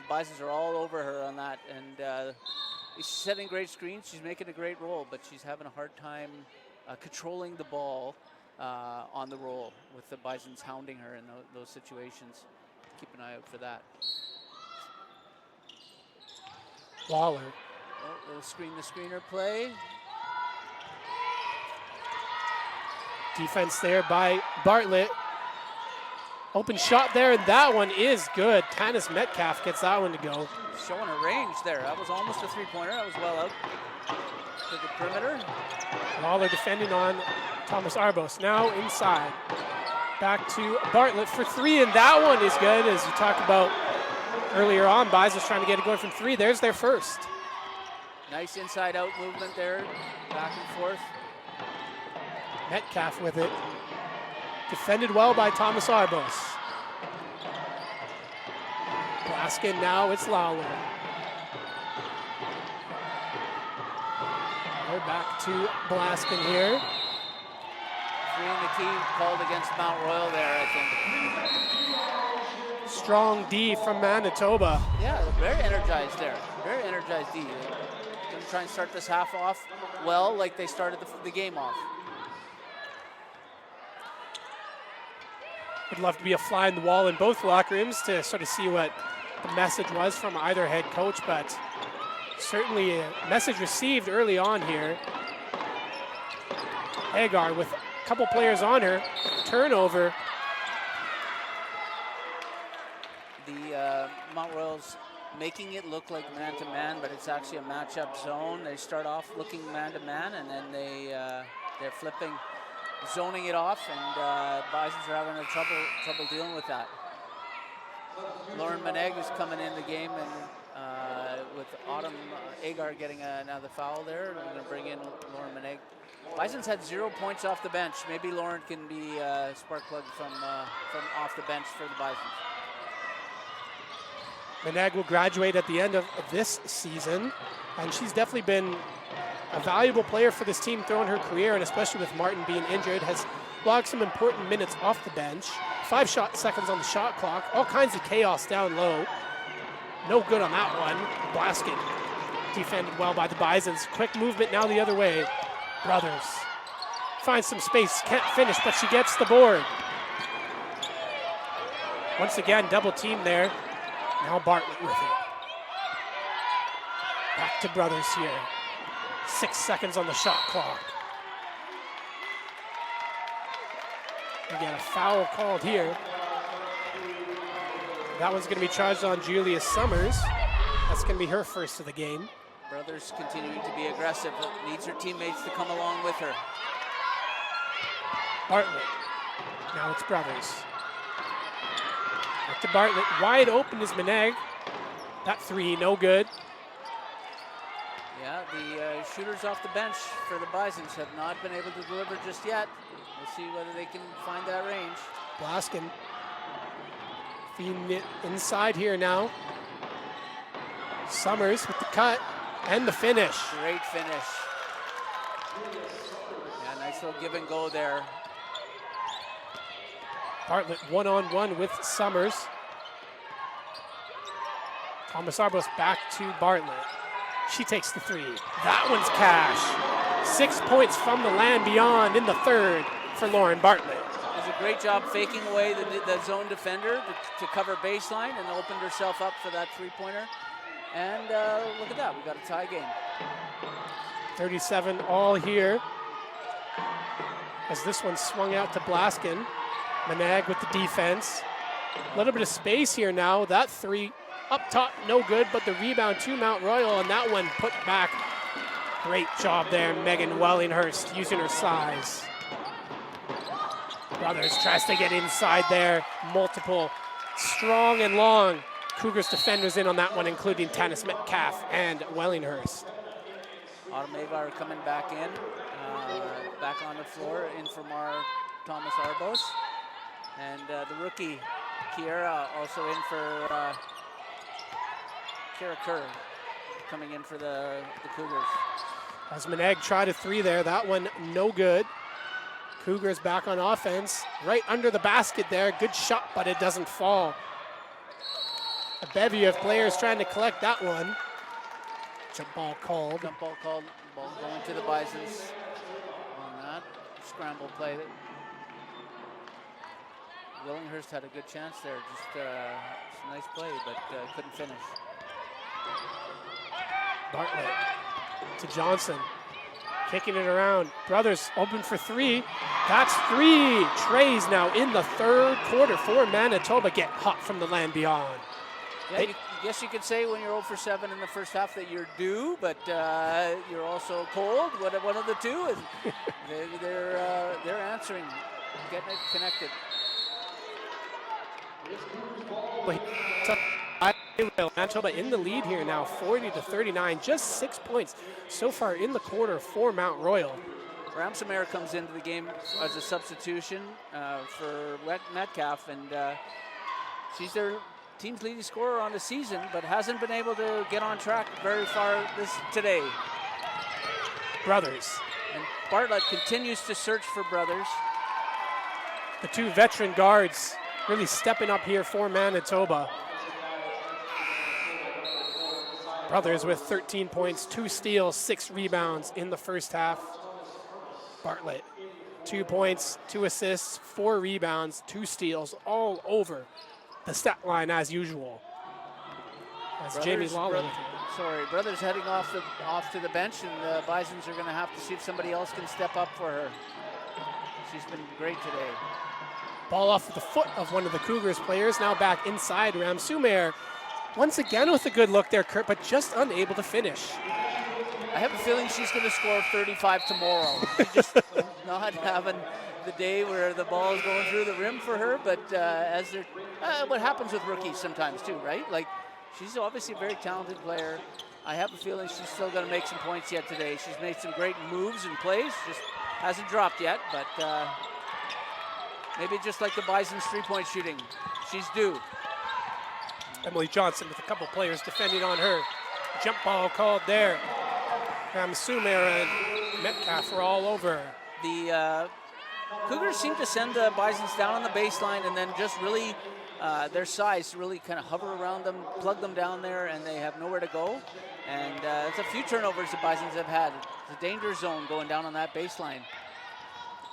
Bisons are all over her on that. And she's setting great screens. She's making a great roll, but she's having a hard time controlling the ball on the roll with the Bisons hounding her in those situations. Keep an eye out for that. Waller. Oh, little screen the screener play. Defense there by Bartlett. Open shot there, and that one is good. Tanis Metcalf gets that one to go. Showing her range there. That was almost a three-pointer. That was well out to the perimeter. Waller defending on Thomas Arbos. Now inside. Back to Bartlett for three, and that one is good. As you talked about earlier on, Bison's trying to get it going from three. There's their first. Nice inside-out movement there. Back and forth. Metcalf with it. Defended well by Thomas Arbos. Blaskin now, it's Lawler. We're back to Blaskin here. Three in the key called against Mount Royal there, I think. Strong D from Manitoba. Yeah, very energized there. Very energized D. Going to try and start this half off well, like they started the game off. Would love to be a fly in the wall in both locker rooms to sort of see what the message was from either head coach, but certainly a message received early on here. Agar with a couple players on her. Turnover. The Mount Royals making it look like man-to-man, but it's actually a matchup zone. They start off looking man-to-man, and then they're flipping, zoning it off, and Bisons are having trouble dealing with that. Lauren Meneg is coming in the game, and with Autumn Agar getting another foul there, I'm going to bring in Lauren Meneg. Bisons had 0 points off the bench. Maybe Lauren can be a spark plug from off the bench for the Bisons. Meneg will graduate at the end of this season, and she's definitely been a valuable player for this team throughout her career, and especially with Martin being injured, has logged some important minutes off the bench. 5 seconds on the shot clock, all kinds of chaos down low. No good on that one. Blaskin defended well by the Bisons. Quick movement now the other way. Brothers finds some space, can't finish, but she gets the board. Once again, double team there. Now Bartlett with it. Back to Brothers here. 6 seconds on the shot clock. We get a foul called here. That one's going to be charged on Julia Summers. That's going to be her first of the game. Brothers continuing to be aggressive. Needs her teammates to come along with her. Bartlett. Now it's Brothers. Back to Bartlett. Wide open is Meneg. That three, no good. Yeah, the shooters off the bench for the Bisons have not been able to deliver just yet. We'll see whether they can find that range. Blaskin feeding it inside here now. Summers with the cut and the finish. Great finish. Yeah, nice little give and go there. Bartlett one-on-one with Summers. Thomas Arbos back to Bartlett. She takes the three. That one's cash. 6 points from the land beyond in the third for Lauren Bartlett. Does a great job faking away the zone defender to cover baseline, and opened herself up for that three-pointer. And look at that, we got a tie game. 37 all here. As this one swung out to Blaskin. Meneg with the defense. A little bit of space here now. That three up top, no good, but the rebound to Mount Royal, and that one put back. Great job there, Megan Wellinghurst, using her size. Brothers tries to get inside there. Multiple strong and long Cougars defenders in on that one, including Tanis Metcalf and Wellinghurst. Automavar coming back in, back on the floor, in from our Thomas Arbos. And the rookie, Kiera, also in for Kiera Kerr, coming in for the Cougars. As Meneg tried a three there, that one no good. Cougars back on offense, right under the basket there. Good shot, but it doesn't fall. A bevy of players trying to collect that one. Jump ball called. Jump ball called, ball going to the Bisons on that scramble play. Willinghurst had a good chance there, just a nice play, but couldn't finish. Bartlett to Johnson, kicking it around. Brothers open for three. That's three trays now in the third quarter for Manitoba. Get hot from the land beyond. Yeah, I guess you could say when you're 0 for 7 in the first half that you're due, but you're also cold. One of the two, and they're answering, getting it connected. Manitoba in the lead here now, 40-39, just 6 points so far in the quarter for Mount Royal. Ramsomere comes into the game as a substitution for Metcalf, and she's their team's leading scorer on the season, but hasn't been able to get on track very far today. Brothers. And Bartlett continues to search for Brothers. The two veteran guards really stepping up here for Manitoba. Brothers with 13 points, 2 steals, 6 rebounds in the first half. Bartlett, 2 points, 2 assists, 4 rebounds, 2 steals, all over the stat line as usual. As Jamie Lawler. Brothers heading off to the bench, and the Bisons are going to have to see if somebody else can step up for her. She's been great today. Ball off the foot of one of the Cougars players, now back inside Ramsumere. Once again with a good look there, Kurt, but just unable to finish. I have a feeling she's going to score 35 tomorrow. She's just not having the day where the ball is going through the rim for her, but as they're, what happens with rookies sometimes too, right? Like, she's obviously a very talented player. I have a feeling she's still going to make some points yet today. She's made some great moves and plays, just hasn't dropped yet, but maybe just like the Bison's three-point shooting, she's due. Emily Johnson with a couple players defending on her. Jump ball called there. Ramsumere and Metcalf were all over. The Cougars seem to send the Bisons down on the baseline and then just really, their size really kind of hover around them, plug them down there, and they have nowhere to go. And it's a few turnovers the Bisons have had. It's a danger zone going down on that baseline.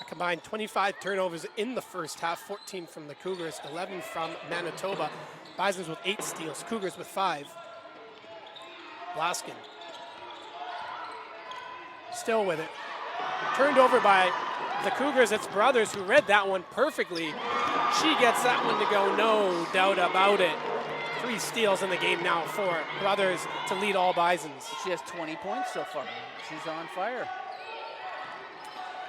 A combined 25 turnovers in the first half, 14 from the Cougars, 11 from Manitoba. Bisons with 8 steals, Cougars with 5. Blaskin. Still with it. Turned over by the Cougars. It's Brothers who read that one perfectly. She gets that one to go, no doubt about it. 3 steals in the game now for Brothers to lead all Bisons. She has 20 points so far. She's on fire.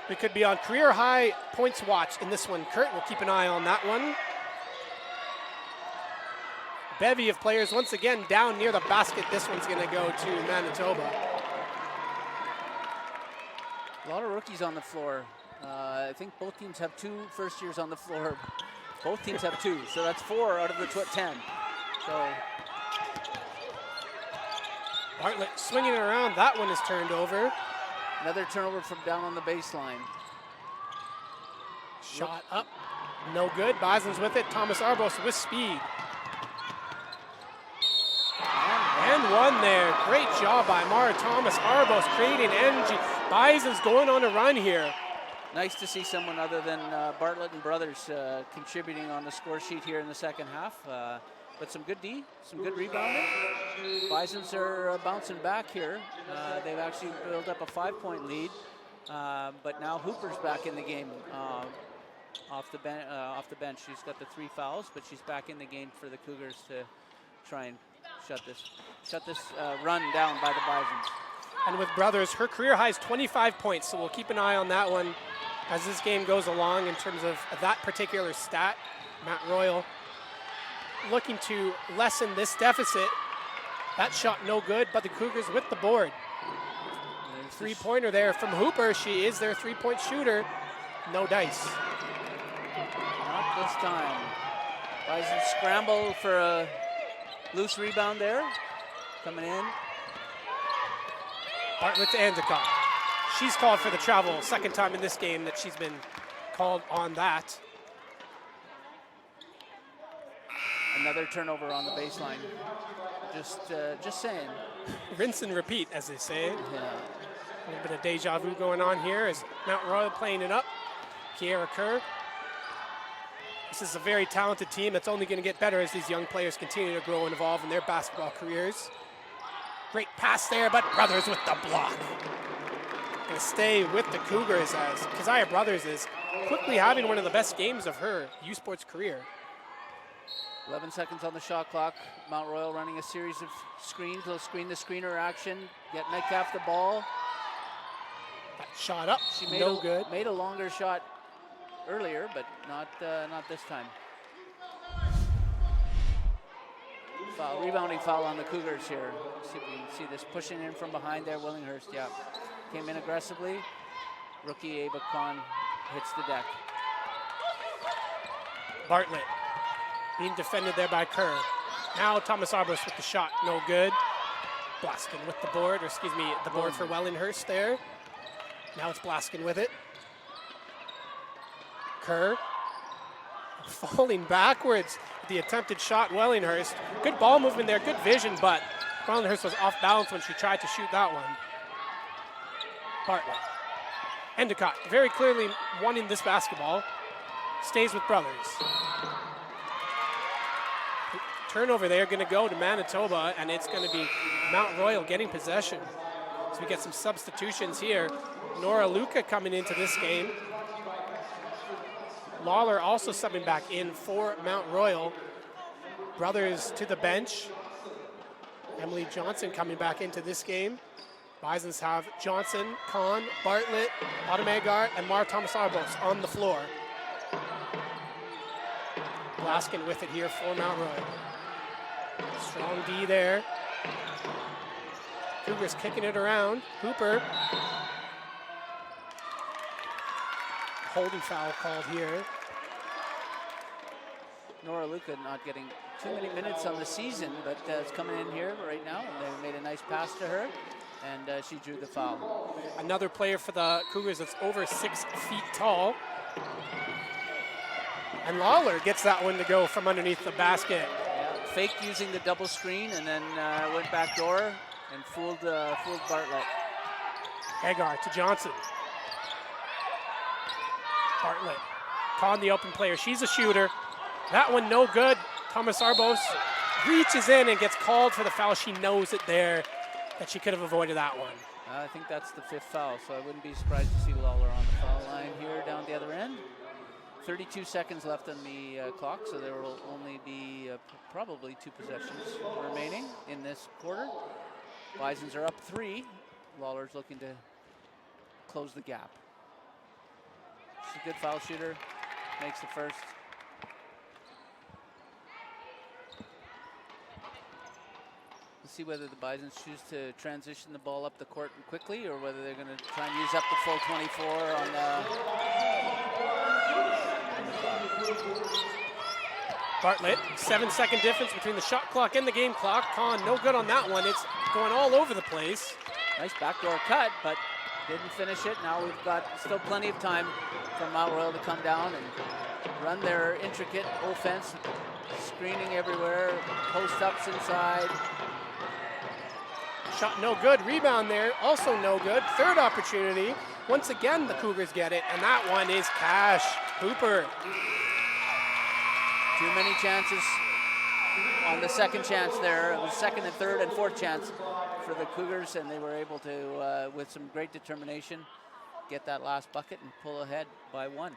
We could be on career high points watch in this one, Kurt. We'll keep an eye on that one. Bevy of players once again down near the basket. This one's going to go to Manitoba. A lot of rookies on the floor. I think both teams have 2 first years on the floor. Both teams have 2, so that's 4 out of the 10. So Bartlett swinging it around. That one is turned over. Another turnover from down on the baseline. Shot up, no good. Bison's with it. Thomas Arbos with speed. And one there. Great job by Mara Thomas Arbos creating energy. Bison's going on a run here. Nice to see someone other than Bartlett and Brothers contributing on the score sheet here in the second half. But some good D, some good rebounding. Bisons are bouncing back here. They've actually built up a 5-point lead. But now Hooper's back in the game off the bench. She's got the 3 fouls, but she's back in the game for the Cougars to try and shut this run down by the Bisons. And with Brothers, her career high is 25 points, so we'll keep an eye on that one as this game goes along in terms of that particular stat. Mount Royal looking to lessen this deficit. That shot no good, but the Cougars with the board. Three-pointer there from Hooper. She is their three-point shooter. No dice. Not this time. Bison scramble for a loose rebound there. Coming in. Bartlett to Endicott. She's called for the travel. Second time in this game that she's been called on that. Another turnover on the baseline. Just saying. Rinse and repeat, as they say. Yeah. A little bit of deja vu going on here as Mount Royal playing it up. Kiera Kerr. This is a very talented team that's only going to get better as these young players continue to grow and evolve in their basketball careers. Great pass there, but Brothers with the block. Going to stay with the Cougars as Keziah Brothers is quickly having one of the best games of her U Sports career. 11 seconds on the shot clock. Mount Royal running a series of screens. They'll screen the screener action. Get Metcalf the ball. That shot up, She made no good. Made a longer shot earlier, but not this time. Foul, rebounding foul on the Cougars here. See if we can see this pushing in from behind there. Willinghurst, yeah, came in aggressively. Rookie Ava Khan hits the deck. Bartlett being defended there by Kerr. Now Thomas Arbus with the shot, no good. Blaskin with the board, or excuse me, the board for Wellinghurst there. Now it's Blaskin with it. Kerr falling backwards. The attempted shot, Wellinghurst. Good ball movement there, good vision, but Wellinghurst was off balance when she tried to shoot that one. Bartlett. Endicott very clearly wanting this basketball. Stays with Brothers. Turnover there, going to go to Manitoba, and it's going to be Mount Royal getting possession. So we get some substitutions here. Nora Luca coming into this game. Lawler also subbing back in for Mount Royal. Brothers to the bench. Emily Johnson coming back into this game. Bisons have Johnson, Kahn, Bartlett, Automagar, and Mara Thomas-Arbos on the floor. Blaskin with it here for Mount Royal. Strong D there. Cougars kicking it around. Hooper. Holding foul called here. Nora Luca not getting too many minutes on the season, but is coming in here right now, and they made a nice pass to her, and she drew the foul. Another player for the Cougars that's over 6 feet tall. And Lawler gets that one to go from underneath the basket. Yeah, faked using the double screen, and then went back door and fooled Bartlett. Hagar to Johnson. Bartlett, Kahn the open player. She's a shooter. That one no good. Thomas Arbos reaches in and gets called for the foul. She knows it there, that she could have avoided that one. I think that's the 5th foul, so I wouldn't be surprised to see Lawler on the foul line here down the other end. 32 seconds left on the clock, so there will only be probably 2 possessions remaining in this quarter. Bisons are up 3. Lawler's looking to close the gap. She's a good foul shooter, makes the first. We'll see whether the Bisons choose to transition the ball up the court quickly, or whether they're going to try and use up the full 24 on Bartlett, 7-second difference between the shot clock and the game clock. Kahn, no good on that one. It's going all over the place. Nice backdoor cut, but didn't finish it. Now we've got still plenty of time for Mount Royal to come down and run their intricate offense, screening everywhere, post-ups inside. Shot no good. Rebound there, also no good. Third opportunity. Once again, the Cougars get it, and that one is cash. Hooper. Too many chances on the second chance there. It was second and third and fourth chance for the Cougars, and they were able to, with some great determination, get that last bucket and pull ahead by 1.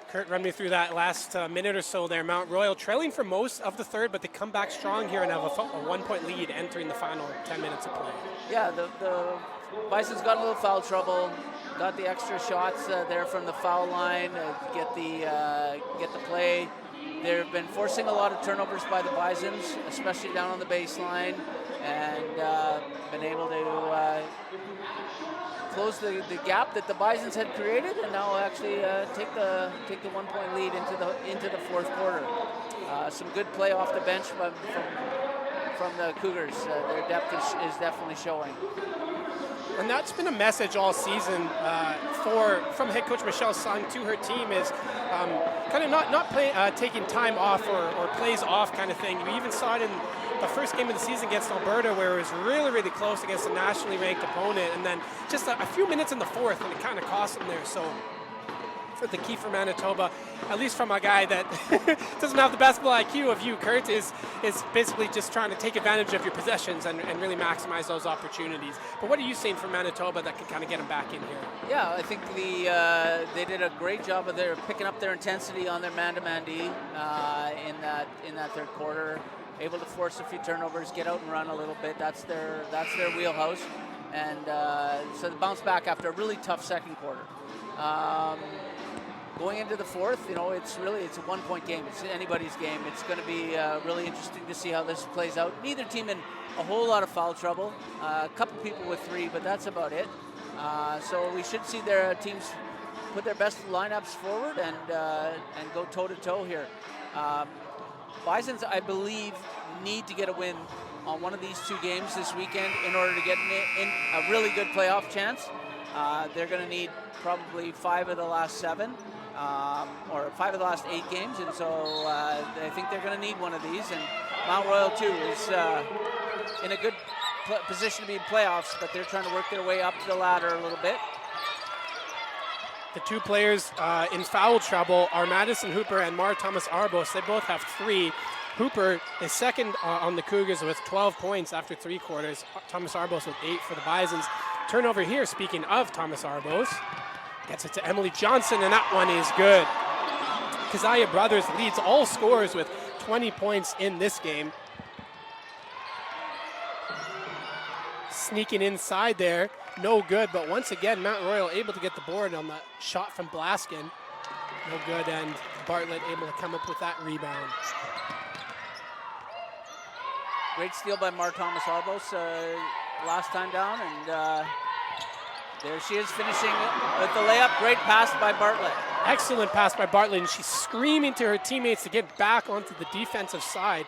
Kurt, run me through that last minute or so there. Mount Royal trailing for most of the third, but they come back strong here and have a 1-point lead entering the final 10 minutes of play. Yeah, the Bisons got a little foul trouble, got the extra shots there from the foul line, get the play. They've been forcing a lot of turnovers by the Bisons, especially down on the baseline, and been able to close the gap that the Bisons had created, and now actually take the 1 point lead into the fourth quarter. Some good play off the bench from the Cougars. Their depth is definitely showing. And that's been a message all season from head coach Michelle Sung to her team is kind of not taking time off or plays off kind of thing. We even saw it in the first game of the season against Alberta, where it was really, really close against a nationally ranked opponent, and then just a few minutes in the fourth, and it kind of cost them there. So for the key for Manitoba, at least from a guy that doesn't have the basketball IQ of you, Kurt, is basically just trying to take advantage of your possessions and really maximize those opportunities. But what are you seeing from Manitoba that can kind of get them back in here? Yeah, I think they did a great job of picking up their intensity on their man-to-man D in that third quarter. Able to force a few turnovers, get out and run a little bit. That's their wheelhouse, and so they bounce back after a really tough second quarter. Going into the fourth, it's a 1 point game. It's anybody's game. It's going to be really interesting to see how this plays out. Neither team in a whole lot of foul trouble. A couple people with 3, but that's about it. So we should see their teams put their best lineups forward and go toe to toe here. Bisons, I believe, need to get a win on one of these 2 games this weekend in order to get in a really good playoff chance. They're going to need probably 5 of the last 7. Or 5 of the last 8 games, and so I think they're going to need one of these. And Mount Royal too is in a good position to be in playoffs, but they're trying to work their way up the ladder a little bit. The 2 players in foul trouble are Madison Hooper and Mara Thomas-Arbos. They both have 3. Hooper is second on the Cougars with 12 points after 3 quarters. Thomas-Arbos with 8 for the Bisons. Turnover here, speaking of Thomas-Arbos. Gets it to Emily Johnson, and that one is good. Keziah Brothers leads all scorers with 20 points in this game. Sneaking inside there, no good, but once again, Mount Royal able to get the board on the shot from Blaskin. No good, and Bartlett able to come up with that rebound. Great steal by Mar Thomas-Arbos last time down, and there she is finishing with the layup. Great pass by Bartlett. Excellent pass by Bartlett, and she's screaming to her teammates to get back onto the defensive side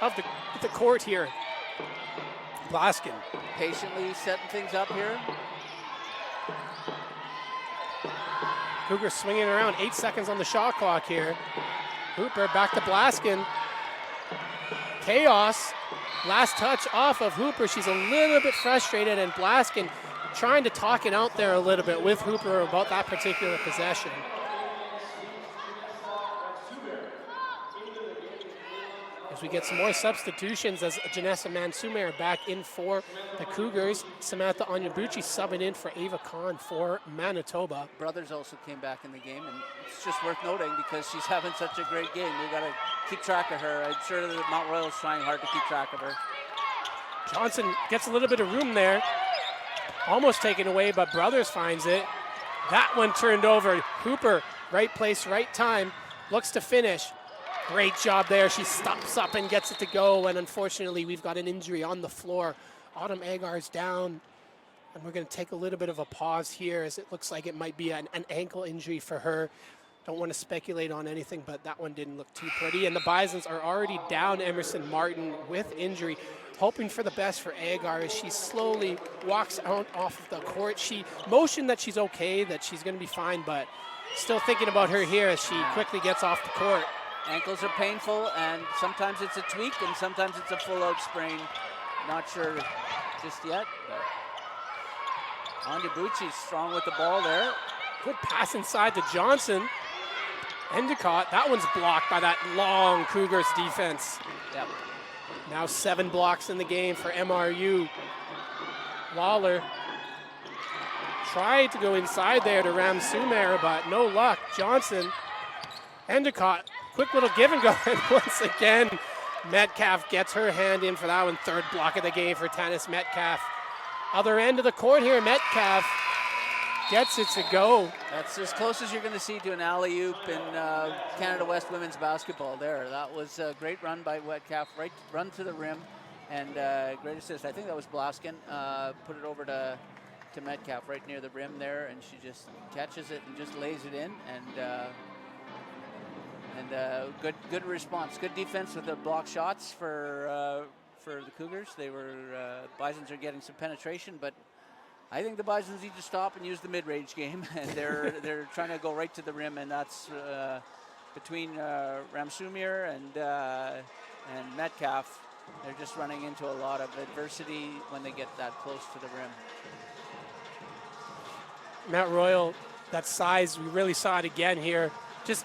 of the court here. Blaskin. Patiently setting things up here. Cougars swinging around, 8 seconds on the shot clock here. Hooper back to Blaskin. Chaos. Last touch off of Hooper. She's a little bit frustrated, and Blaskin trying to talk it out there a little bit with Hooper about that particular possession. As we get some more substitutions as Janessa Mansumer back in for the Cougars. Samantha Onyebuchi subbing in for Ava Khan for Manitoba. Brothers also came back in the game, and it's just worth noting because she's having such a great game. We've got to keep track of her. I'm sure that Mount Royal's trying hard to keep track of her. Johnson gets a little bit of room there. Almost taken away, but Brothers finds it. That one turned over. Hooper, right place, right time. Looks to finish. Great job there. She stops up and gets it to go. And unfortunately, we've got an injury on the floor. Autumn Agar's down. And we're going to take a little bit of a pause here as it looks like it might be an ankle injury for her. Don't want to speculate on anything, but that one didn't look too pretty. And the Bisons are already down Emerson Martin with injury. Hoping for the best for Agar as she slowly walks out off of the court. She motioned that she's okay, that she's going to be fine, but still thinking about her here as she quickly gets off the court. Ankles are painful, and sometimes it's a tweak, and sometimes it's a full-out sprain. Not sure just yet. Onyebuchi strong with the ball there. Good pass inside to Johnson. Endicott, that one's blocked by that long Cougars defense. Yep. Now 7 blocks in the game for MRU. Lawler tried to go inside there to Ram Sumer, but no luck. Johnson, Endicott, quick little give and go. And once again, Metcalf gets her hand in for that one. 3rd block of the game for Tanis Metcalf. Other end of the court here, Metcalf gets it to go. That's as close as you're going to see to an alley-oop in Canada West women's basketball there. That was a great run by Metcalf, right run to the rim. And great assist. I think that was Blaskin. Put it over to Metcalf right near the rim there, and she just catches it and just lays it in. And good response. Good defense with the block shots for the Cougars. They were Bisons are getting some penetration, but I think the Bisons need to stop and use the mid-range game, and they're trying to go right to the rim, and that's between Ramsumir and Metcalf. They're just running into a lot of adversity when they get that close to the rim. Mount Royal, that size, we really saw it again here.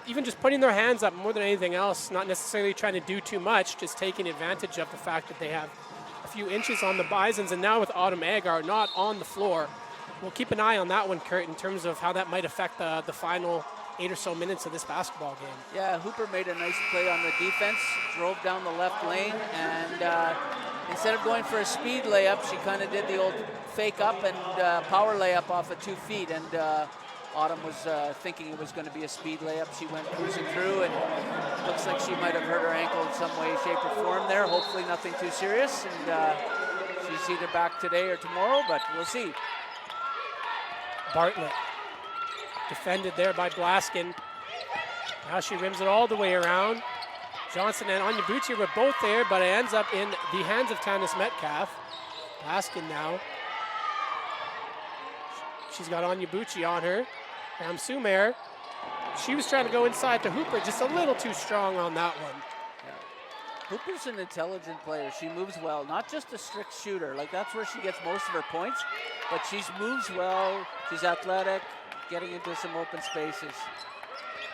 Even just putting their hands up more than anything else, not necessarily trying to do too much, just taking advantage of the fact that they have a few inches on the Bisons. And now with Autumn Agar not on the floor, we'll keep an eye on that one, Kurt, in terms of how that might affect the final 8 or so minutes of this basketball game. Yeah, Hooper made a nice play on the defense, drove down the left lane, and instead of going for a speed layup, she kind of did the old fake up and power layup off of 2 feet, and Autumn was thinking it was going to be a speed layup. She went cruising through, and looks like she might have hurt her ankle in some way, shape, or form there. Hopefully nothing too serious, and she's either back today or tomorrow, but we'll see. Bartlett defended there by Blaskin. Now she rims it all the way around. Johnson and Onyebuchi were both there, but it ends up in the hands of Tanis Metcalf. Blaskin now. She's got Onyebuchi on her. Sumer, she was trying to go inside to Hooper, just a little too strong on that one. Yeah. Hooper's an intelligent player. She moves well, not just a strict shooter. Like, that's where she gets most of her points, but she moves well. She's athletic, getting into some open spaces.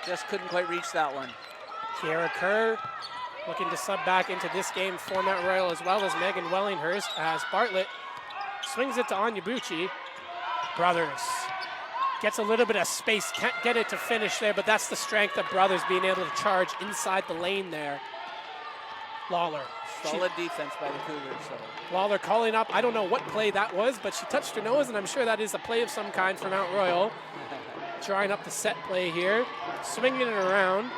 Just couldn't quite reach that one. Kiara Kerr looking to sub back into this game for Mount Royal, as well as Megan Wellinghurst, as Bartlett swings it to Onyebuchi. Brothers gets a little bit of space, can't get it to finish there, but that's the strength of Brothers being able to charge inside the lane there. Lawler. Solid defense by the Cougars. So. Lawler calling up, I don't know what play that was, but she touched her nose, and I'm sure that is a play of some kind for Mount Royal. Drawing up the set play here, swinging it around.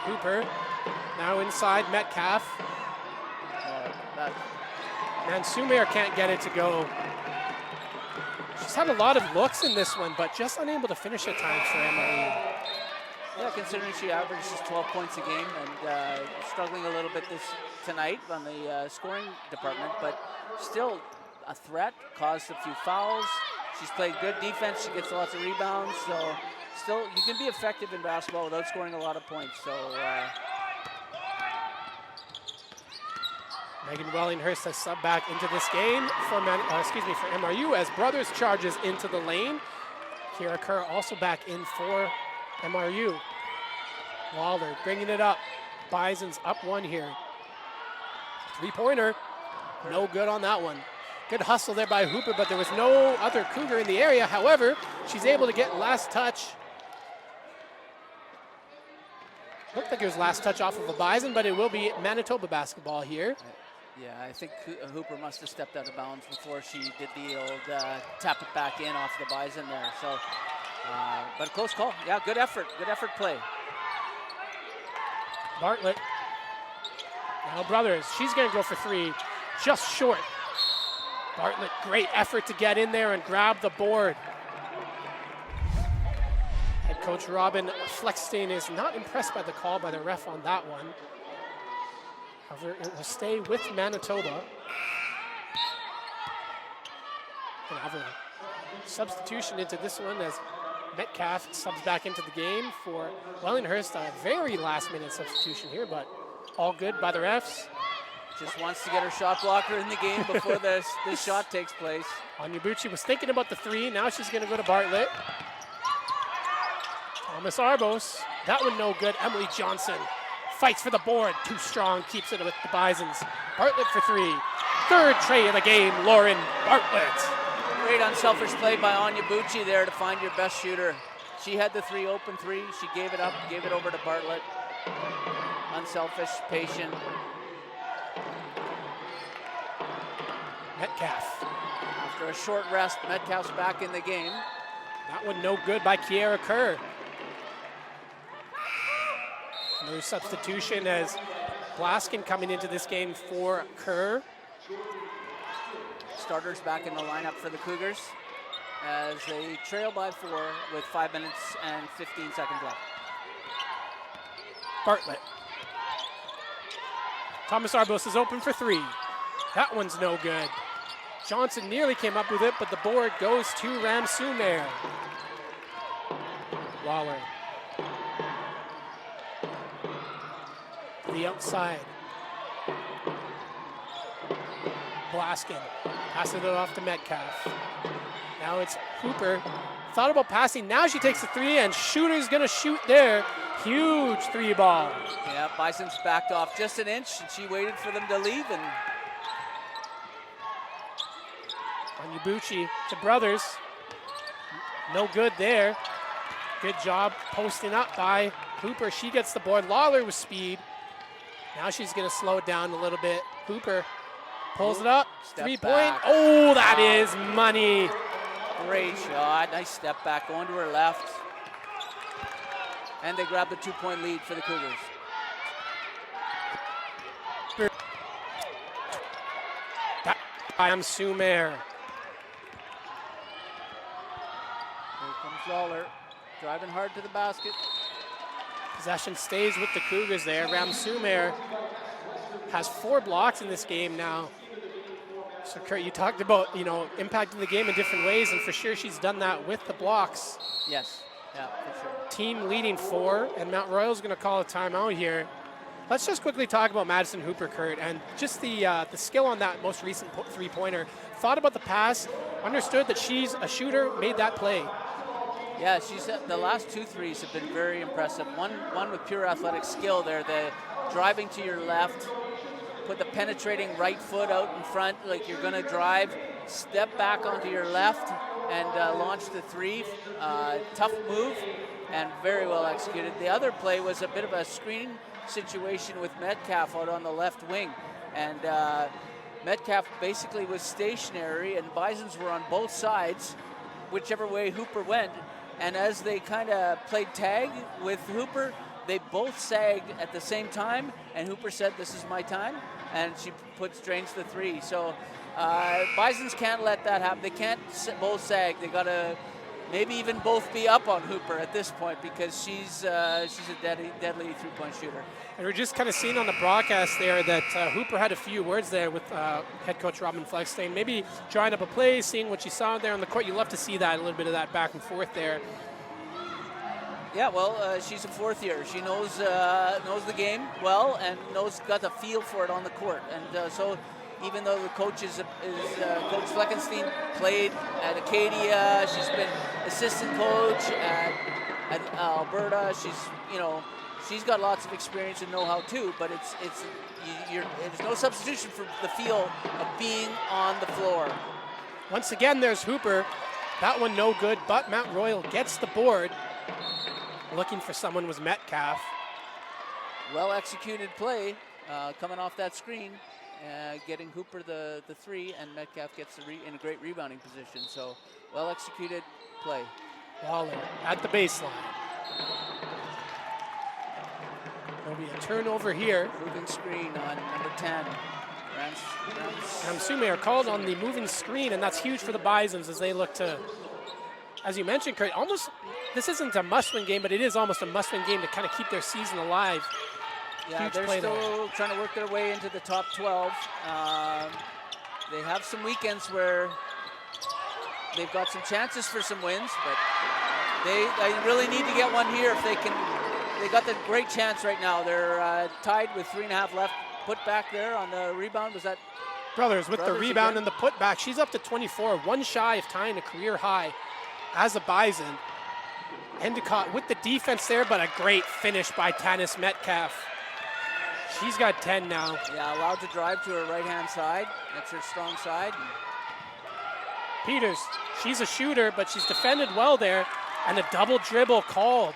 Hooper now inside Metcalf. Mansumer can't get it to go. She's had a lot of looks in this one, but just unable to finish at times for MRE. Yeah, considering she averages 12 points a game and struggling a little bit tonight on the scoring department, but still a threat, caused a few fouls. She's played good defense. She gets lots of rebounds. So still, you can be effective in basketball without scoring a lot of points. So Megan Wellinghurst has subbed back into this game for MRU as Brothers charges into the lane. Kiara Kerr also back in for MRU. Lawler bringing it up. Bison's up one here. Three-pointer, no good on that one. Good hustle there by Hooper, but there was no other Cougar in the area. However, she's able to get last touch. Looked like it was last touch off of a Bison, but it will be Manitoba basketball here. Yeah, I think Hooper must have stepped out of bounds before she did the old tap it back in off the Bison there. So, but a close call. Yeah, good effort play. Bartlett. Now Brothers, she's gonna go for three, just short. Bartlett, great effort to get in there and grab the board. Head coach Robin Fleckstein is not impressed by the call by the ref on that one. However, it will stay with Manitoba. Gonna have a substitution into this one as Metcalf subs back into the game for Wellinghurst. A very last-minute substitution here, but all good by the refs. Just wants to get her shot blocker in the game before this shot takes place. Onyebuchi was thinking about the three. Now she's going to go to Bartlett. Thomas Arbos. That one no good. Emily Johnson fights for the board. Too strong. Keeps it with the Bisons. Bartlett for three. Third tray of the game, Lauren Bartlett. Great unselfish play by Onyebuchi there to find your best shooter. She had the open three. She gave it up, gave it over to Bartlett. Unselfish, patient. Metcalf. After a short rest, Metcalf's back in the game. That one no good by Kiara Kerr. Another substitution as Blaskin coming into this game for Kerr. Starters back in the lineup for the Cougars as they trail by 4 with 5 minutes and 15 seconds left. Bartlett. Thomas Arbos is open for 3. That one's no good. Johnson nearly came up with it, but the board goes to Ramsoomer. Waller. To the outside. Blaskin passing it off to Metcalf. Now it's Hooper. Thought about passing. Now she takes the 3, and Shooter's going to shoot there. Huge 3 ball. Yeah, Bison's backed off just an inch, and she waited for them to leave. And Onyebuchi to Brothers. No good there. Good job posting up by Hooper. She gets the board. Lawler with speed. Now she's going to slow it down a little bit. Hooper pulls it up. 3-point. Oh, that is money. Great shot. Nice step back going to her left. And they grab the 2-point lead for the Cougars. I am Sumer. Here comes Lawler, driving hard to the basket. Possession stays with the Cougars there. Ramsoomer has 4 blocks in this game now. So Kurt, you talked about, impacting the game in different ways, and for sure she's done that with the blocks. Yes, yeah, for sure. Team leading 4, and Mount Royal's going to call a timeout here. Let's just quickly talk about Madison Hooper, Kurt, and just the skill on that most recent 3-pointer. Thought about the pass, understood that she's a shooter, made that play. Yeah, she's the last 2 threes have been very impressive. One with pure athletic skill there, the driving to your left, put the penetrating right foot out in front like you're going to drive, step back onto your left and launch the 3. Tough move and very well executed. The other play was a bit of a screen situation with Metcalf out on the left wing, and Metcalf basically was stationary and Bisons were on both sides, whichever way Hooper went, and as they kind of played tag with Hooper, they both sagged at the same time, and Hooper said, "This is my time," and she drains the 3. So Bisons can't let that happen. They can't both sag. They got to maybe even both be up on Hooper at this point, because she's a deadly 3-point shooter. And we're just kind of seeing on the broadcast there that Hooper had a few words there with head coach Robin Fleckstein, maybe drawing up a play, seeing what she saw there on the court. You love to see that, a little bit of that back and forth there. Yeah, well, she's a 4th year. She knows the game well and got the feel for it on the court. And so even though the coach is Coach Fleckenstein, played at Acadia, she's been assistant coach at Alberta. She's got lots of experience and know-how too. But there's no substitution for the feel of being on the floor. Once again, there's Hooper. That one no good, but Mount Royal gets the board. Looking for someone was Metcalf. Well executed play coming off that screen. Getting Hooper the 3, and Metcalf gets in a great rebounding position. So, well executed play. Waller at the baseline. There'll be a turnover here. Moving screen on number 10. Ramsoomer called on the moving screen, and that's huge for the Bisons as they look to, as you mentioned, Kurt, this isn't a must-win game, but it is almost a must-win game to kind of keep their season alive. Yeah, they're still trying to work their way into the top 12. They have some weekends where they've got some chances for some wins, but they really need to get one here if they can. They got the great chance right now. They're tied with 3.5 left. Put back there on the rebound. Was that Brothers with the rebound again? And the putback? She's up to 24, one shy of tying a career high as a Bison. Endicott with the defense there, but a great finish by Tanis Metcalf. She's got 10 now. Yeah, allowed to drive to her right-hand side. That's her strong side. Peters, she's a shooter, but she's defended well there, and a double dribble called.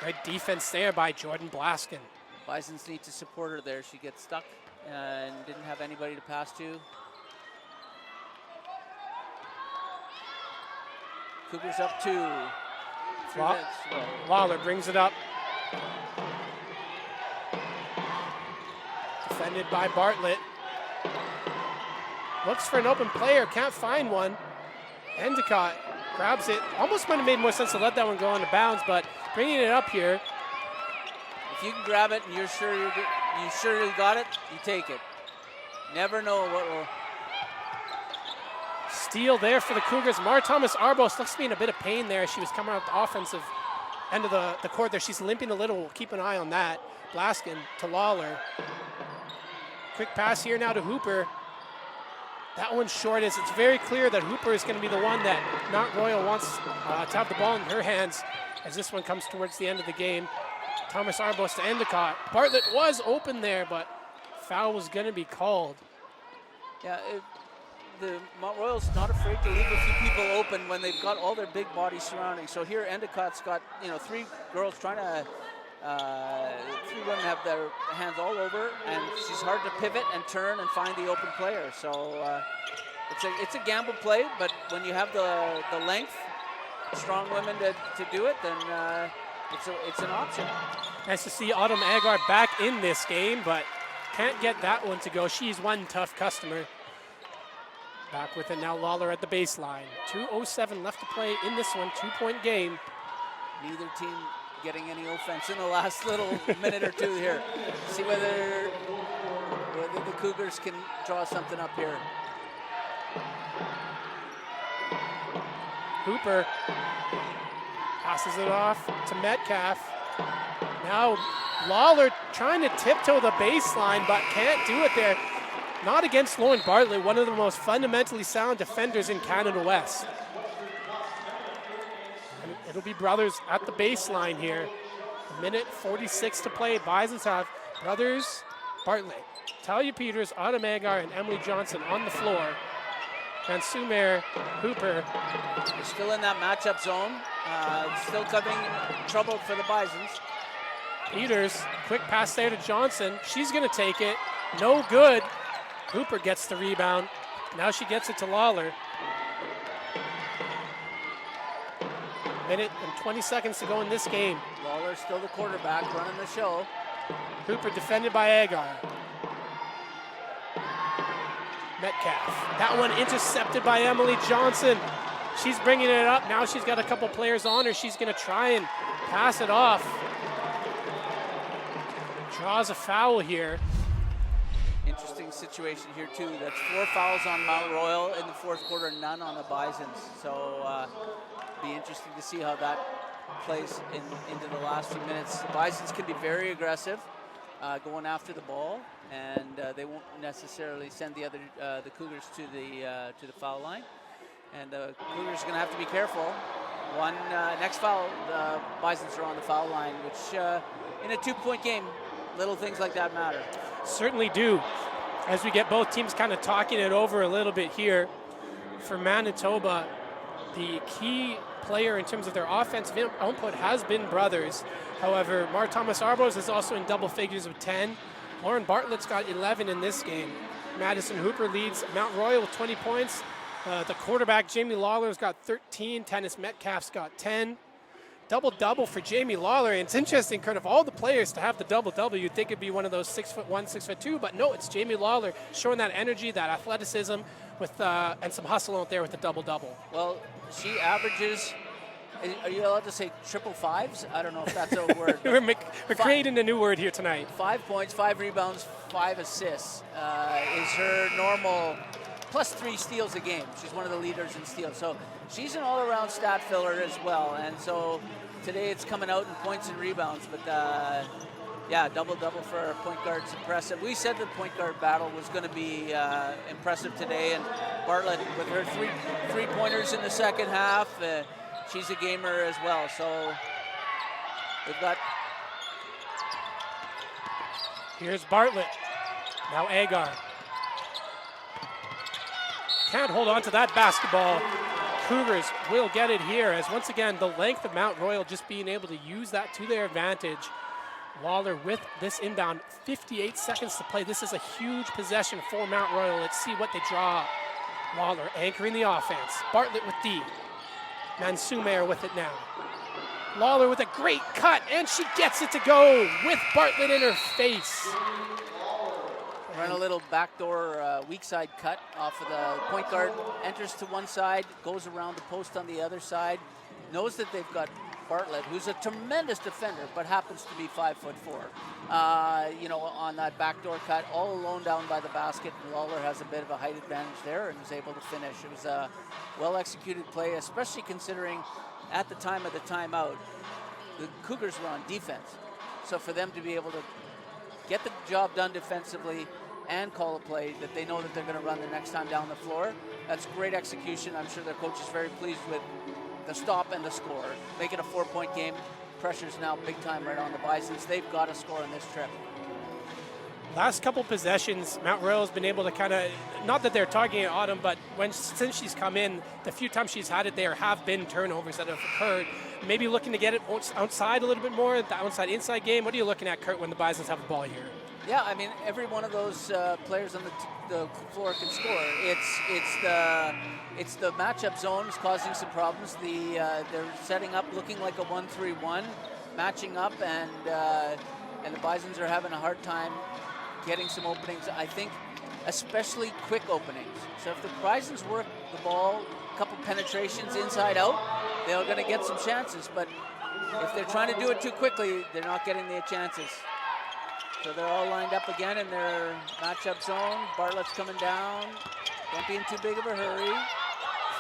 Great defense there by Jordan Blaskin. Bisons need to support her there. She gets stuck and didn't have anybody to pass to. Cougars up 2. Waller brings it up. Defended by Bartlett. Looks for an open player, can't find one. Endicott grabs it. Almost might have made more sense to let that one go into bounds, but bringing it up here. If you can grab it and you're sure you got it, you take it. Never know what will. Steal there for the Cougars. Thomas Arbos looks to be in a bit of pain there. She was coming out the offensive end of the court there. She's limping a little. We'll keep an eye on that. Blaskin to Lawler. Quick pass here now to Hooper. That one's short as it's very clear that Hooper is going to be the one that Mount Royal wants to have the ball in her hands as this one comes towards the end of the game. Thomas Arbos to Endicott. Bartlett was open there, but foul was going to be called. Yeah, the Mount Royal's not afraid to leave a few people open when they've got all their big bodies surrounding. So here Endicott's got, three girls trying to, three women have their hands all over, and she's hard to pivot and turn and find the open player. So it's a gamble play, but when you have the length, strong women to do it, then it's an option. Nice to see Autumn Agar back in this game, but can't get that one to go. She's one tough customer. Back with it now, Lawler at the baseline. 2:07 left to play in this one, 2-point game. Neither team getting any offense in the last little minute or two here. See whether the Cougars can draw something up here. Hooper passes it off to Metcalf. Now Lawler trying to tiptoe the baseline, but can't do it there. Not against Lauren Bartlett, one of the most fundamentally sound defenders in Canada West. And it'll be Brothers at the baseline here. 1:46 to play. Bisons have Brothers, Bartlett, Talia Peters, Autumn Agar, and Emily Johnson on the floor. Van Sumer, Hooper. They're still in that matchup zone. Still coming trouble for the Bisons. Peters, quick pass there to Johnson. She's going to take it. No good. Hooper gets the rebound. Now she gets it to Lawler. 1:20 to go in this game. Lawler still the quarterback, running the show. Hooper defended by Agar. Metcalf. That one intercepted by Emily Johnson. She's bringing it up. Now she's got a couple players on her. She's going to try and pass it off. Draws a foul here. Interesting situation here too. That's 4 fouls on Mount Royal in the fourth quarter, none on the Bisons. So be interesting to see how that plays into the last few minutes. The Bisons can be very aggressive going after the ball, and they won't necessarily send the Cougars to the foul line. And the Cougars are going to have to be careful. Next foul, the Bisons are on the foul line, which in a 2-point game, little things like that matter. Certainly do. As we get both teams kind of talking it over a little bit here, for Manitoba, the key player in terms of their offensive output has been Brothers. However, Thomas Arbos is also in double figures with 10. Lauren Bartlett's got 11 in this game. Madison Hooper leads Mount Royal with 20 points. The quarterback, Jamie Lawler's got 13. Tennis Metcalf's got 10. Double-double for Jamie Lawler. And it's interesting, kind of all the players to have the double-double. You'd think it'd be one of those 6'1", 6'2", but no, it's Jamie Lawler showing that energy, that athleticism, with and some hustle out there with the double-double. Well, she averages, are you allowed to say triple fives? I don't know if that's a word. We're creating a new word here tonight. 5 points, 5 rebounds, 5 assists is her normal, plus 3 steals a game. She's one of the leaders in steals. So she's an all-around stat filler as well. And so today it's coming out in points and rebounds. But yeah, double-double for our point guard's impressive. We said the point guard battle was going to be impressive today. And Bartlett, with her three-pointers in the second half, she's a gamer as well. So we've got... Here's Bartlett. Now Agar. Can't hold on to that basketball. Cougars will get it here, as once again, the length of Mount Royal just being able to use that to their advantage. Lawler with this inbound, 58 seconds to play. This is a huge possession for Mount Royal. Let's see what they draw. Lawler anchoring the offense. Bartlett with D. Mansumer with it now. Lawler with a great cut, and she gets it to go with Bartlett in her face. Run a little backdoor weak side cut off of the point guard, enters to one side, goes around the post on the other side, knows that they've got Bartlett, who's a tremendous defender, but happens to be 5'4". On that backdoor cut, all alone down by the basket, and Lawler has a bit of a height advantage there and was able to finish. It was a well-executed play, especially considering at the time of the timeout, the Cougars were on defense. So for them to be able to get the job done defensively and call a play that they know that they're going to run the next time down the floor, that's great execution. I'm sure their coach is very pleased with the stop and the score. Make it a 4-point game. Pressure's now big time right on the Bisons. They've got to score on this trip. Last couple possessions, Mount Royal's been able to kind of, not that they're targeting Autumn, but since she's come in, the few times she's had it, there have been turnovers that have occurred. Maybe looking to get it outside a little bit more, the outside-inside game. What are you looking at, Kurt, when the Bisons have the ball here? Yeah, I mean, every one of those players on the floor can score. It's the matchup zones causing some problems. They're setting up looking like a 1-3-1, matching up, and the Bisons are having a hard time getting some openings. I think especially quick openings. So if the Bisons work the ball, a couple penetrations inside out, they're going to get some chances. But if they're trying to do it too quickly, they're not getting their chances. So they're all lined up again in their matchup zone. Bartlett's coming down. Don't be in too big of a hurry.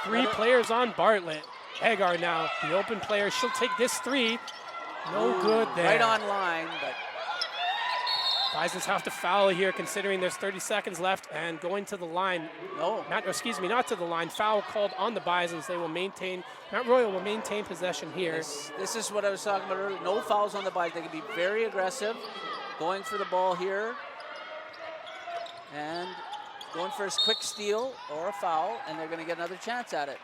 Three players on Bartlett. Hagar now, the open player. She'll take this three. No good there. Right on line, but Bisons have to foul here considering there's 30 seconds left and going to the line. no. Not to the line. Foul called on the Bisons. They will maintain, Mount Royal will maintain possession here. This is what I was talking about earlier. No fouls on the Bisons. They can be very aggressive, going for the ball here, and going for a quick steal or a foul, and they're going to get another chance at it.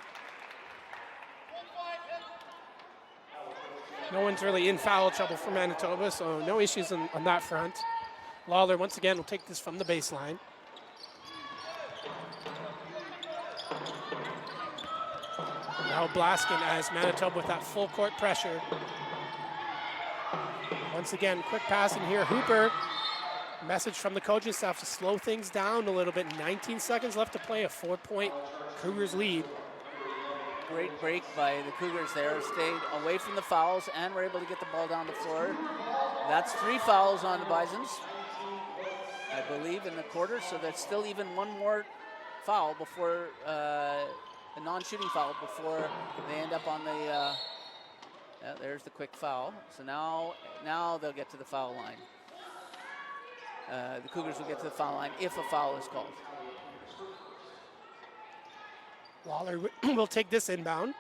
No one's really in foul trouble for Manitoba, so no issues on that front. Lawler, once again, will take this from the baseline. Now Blaskin as Manitoba with that full court pressure. Once again, quick pass in here. Hooper, message from the coaching staff to slow things down a little bit. 19 seconds left to play, a 4-point Cougars lead. Great break by the Cougars there. Stayed away from the fouls and were able to get the ball down the floor. That's 3 fouls on the Bisons, I believe, in the quarter. So that's still even one more foul before a non-shooting foul before they end up on the. There's the quick foul. So now they'll get to the foul line. The Cougars will get to the foul line if a foul is called. Lawler will take this inbound.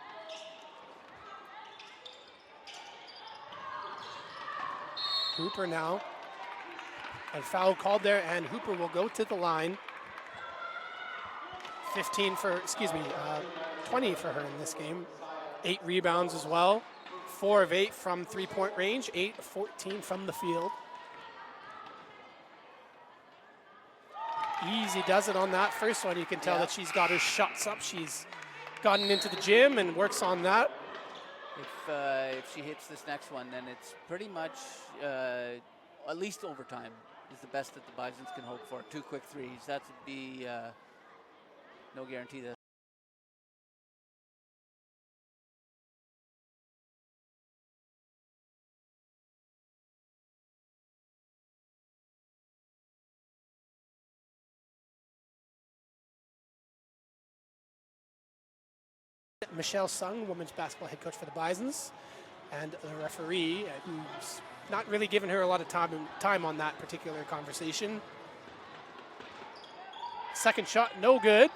Hooper now. A foul called there, and Hooper will go to the line. 20 for her in this game. 8 rebounds as well. 4 of 8 from three-point range. 8 of 14 from the field. Easy does it on that first one. You can tell that she's got her shots up. She's gotten into the gym and works on that. If she hits this next one, then it's pretty much at least overtime is the best that the Bisons can hope for. 2 quick threes. That would be no guarantee that. Michelle Sung, women's basketball head coach for the Bisons, and the referee, who's not really given her a lot of time on that particular conversation. Second shot, no good.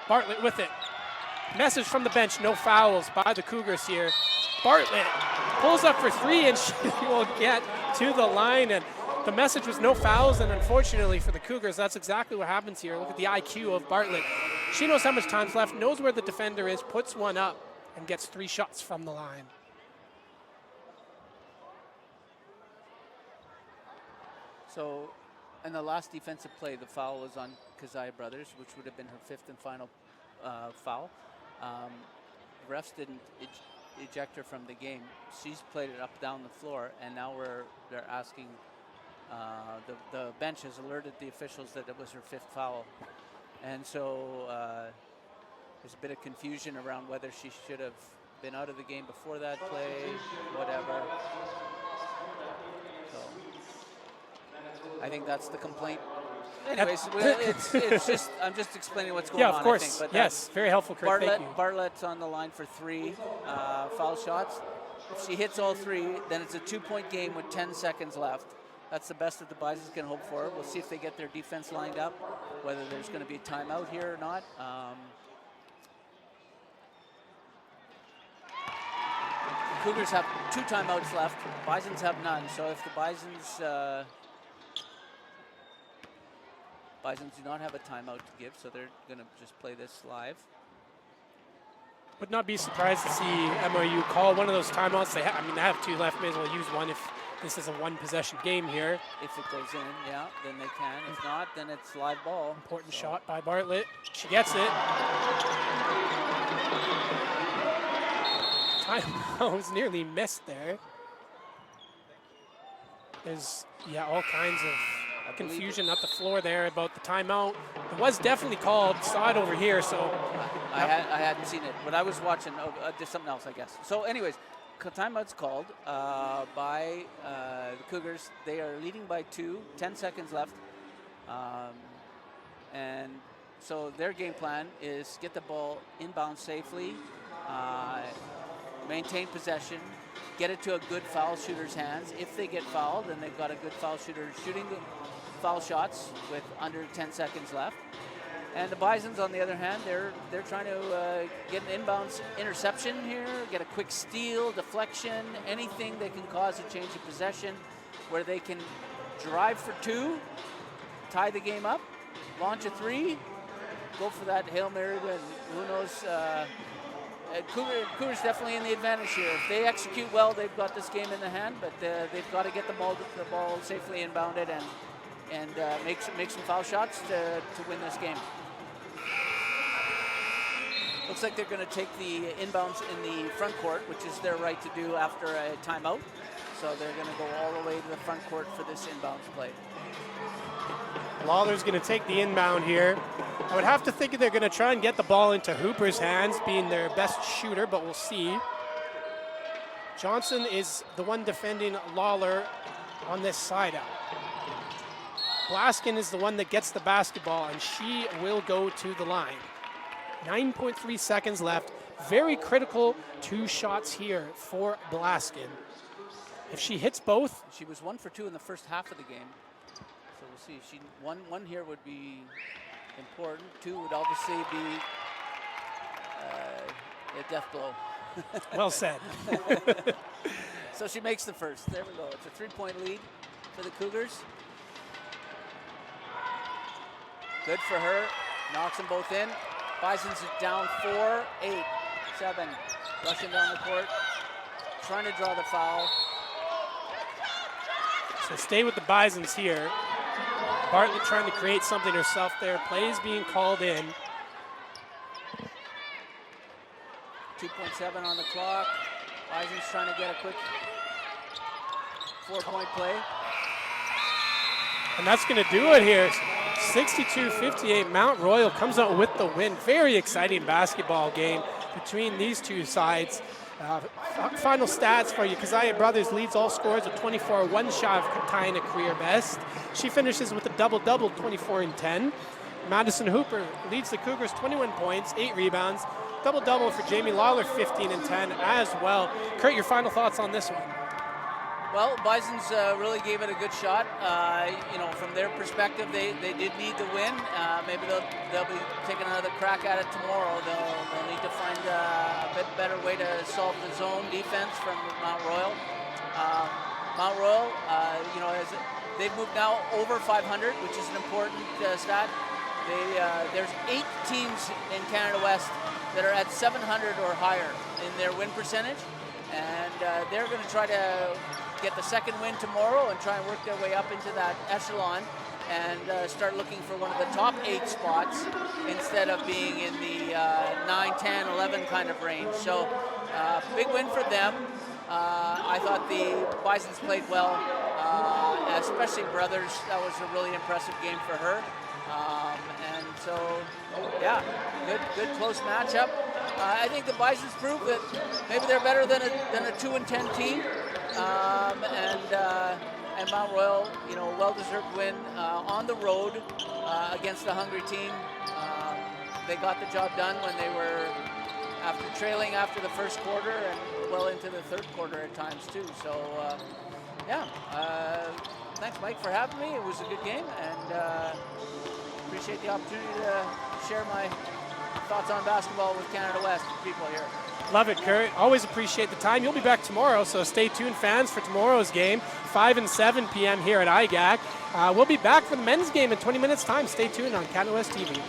Bartlett with it. Message from the bench, no fouls by the Cougars here. Bartlett pulls up for 3, and she will get to the line. And the message was no fouls, and unfortunately for the Cougars, that's exactly what happens here. Look at the IQ of Bartlett. She knows how much time's left, knows where the defender is, puts one up, and gets 3 shots from the line. So, in the last defensive play, the foul was on Keziah Brothers, which would have been her 5th and final foul. Refs didn't eject her from the game. She's played it up down the floor, and now they're asking The bench has alerted the officials that it was her 5th foul. And so there's a bit of confusion around whether she should have been out of the game before that play, whatever. So I think that's the complaint. Anyways, it's just, I'm just explaining what's going on. Yeah, of course. I think. But yes, very helpful, Kurt. Thank you. Bartlett's on the line for 3 foul shots. If she hits all 3, then it's a 2-point game with 10 seconds left. That's the best that the Bisons can hope for. We'll see if they get their defense lined up, whether there's going to be a timeout here or not. Cougars have 2 timeouts left. Bisons have none. So if the Bisons do not have a timeout to give, so they're going to just play this live. Would not be surprised to see MRU call one of those timeouts. They have 2 left. May as well use one if this is a 1-possession game here. If it goes in, yeah, then they can. If not, then it's live ball. Important shot by Bartlett. She gets it. Timeout was nearly missed there. There's, all kinds of confusion at the floor there about the timeout. It was definitely called. Saw it over here, so. I hadn't seen it, but I was watching just something else, I guess. So anyways, timeout's called by the Cougars. They are leading by 2, 10 seconds left. And so their game plan is get the ball inbound safely, maintain possession, get it to a good foul shooter's hands. If they get fouled, then they've got a good foul shooter shooting foul shots with under 10 seconds left. And the Bisons, on the other hand, they're trying to get an inbounds interception here, get a quick steal, deflection, anything that can cause a change of possession where they can drive for 2, tie the game up, launch a 3, go for that Hail Mary win. Who knows? Cougars definitely in the advantage here. If they execute well, they've got this game in the hand, but they've got to get the ball safely inbounded and make some foul shots to win this game. Looks like they're going to take the inbounds in the front court, which is their right to do after a timeout. So they're going to go all the way to the front court for this inbounds play. Lawler's going to take the inbound here. I would have to think they're going to try and get the ball into Hooper's hands, being their best shooter, but we'll see. Johnson is the one defending Lawler on this side out. Blaskin is the one that gets the basketball, and she will go to the line. 9.3 seconds left. Very critical 2 shots here for Blaskin. If she hits both. She was 1 for 2 in the first half of the game. So we'll see. She one here would be important. 2 would obviously be a death blow. Well said. So she makes the first. There we go. It's a 3-point lead for the Cougars. Good for her. Knocks them both in. Bison's down 4, 8, 7. Rushing down the court. Trying to draw the foul. So stay with the Bisons here. Bartlett trying to create something herself there. Plays being called in. 2.7 on the clock. Bison's trying to get a quick 4-point play. And that's going to do it here. 62-58, Mount Royal comes out with the win. Very exciting basketball game between these 2 sides. Final stats for you. Keziah Brothers leads all scorers with 24, 1 shy of tying a career best. She finishes with a double-double, 24 and 10. Madison Hooper leads the Cougars, 21 points, 8 rebounds. Double-double for Jamie Lawler, 15 and 10 as well. Kurt, your final thoughts on this one? Well, Bison's really gave it a good shot. From their perspective, they did need to win. Maybe they'll be taking another crack at it tomorrow. They'll need to find a bit better way to solve the zone defense from Mount Royal. Mount Royal, as they've moved now over 500, which is an important stat. There's 8 teams in Canada West that are at 700 or higher in their win percentage, and they're going to try to get the second win tomorrow and try and work their way up into that echelon and start looking for one of the top 8 spots instead of being in the 9, 10, 11 kind of range. So big win for them. I thought the Bisons played well especially Brothers. That was a really impressive game for her. And so, yeah, good close matchup. I think the Bisons proved that maybe they're better than a 2-10 team. And Mount Royal, well-deserved win on the road against a hungry team. They got the job done when they were trailing after the first quarter and well into the third quarter at times too. So, thanks, Mike, for having me. It was a good game, and appreciate the opportunity to share my thoughts on basketball with Canada West people here. Love it, Kurt. Always appreciate the time. You'll be back tomorrow, so stay tuned, fans, for tomorrow's game, 5 and 7 p.m. here at IGAC. We'll be back for the men's game in 20 minutes' time. Stay tuned on Canada West TV.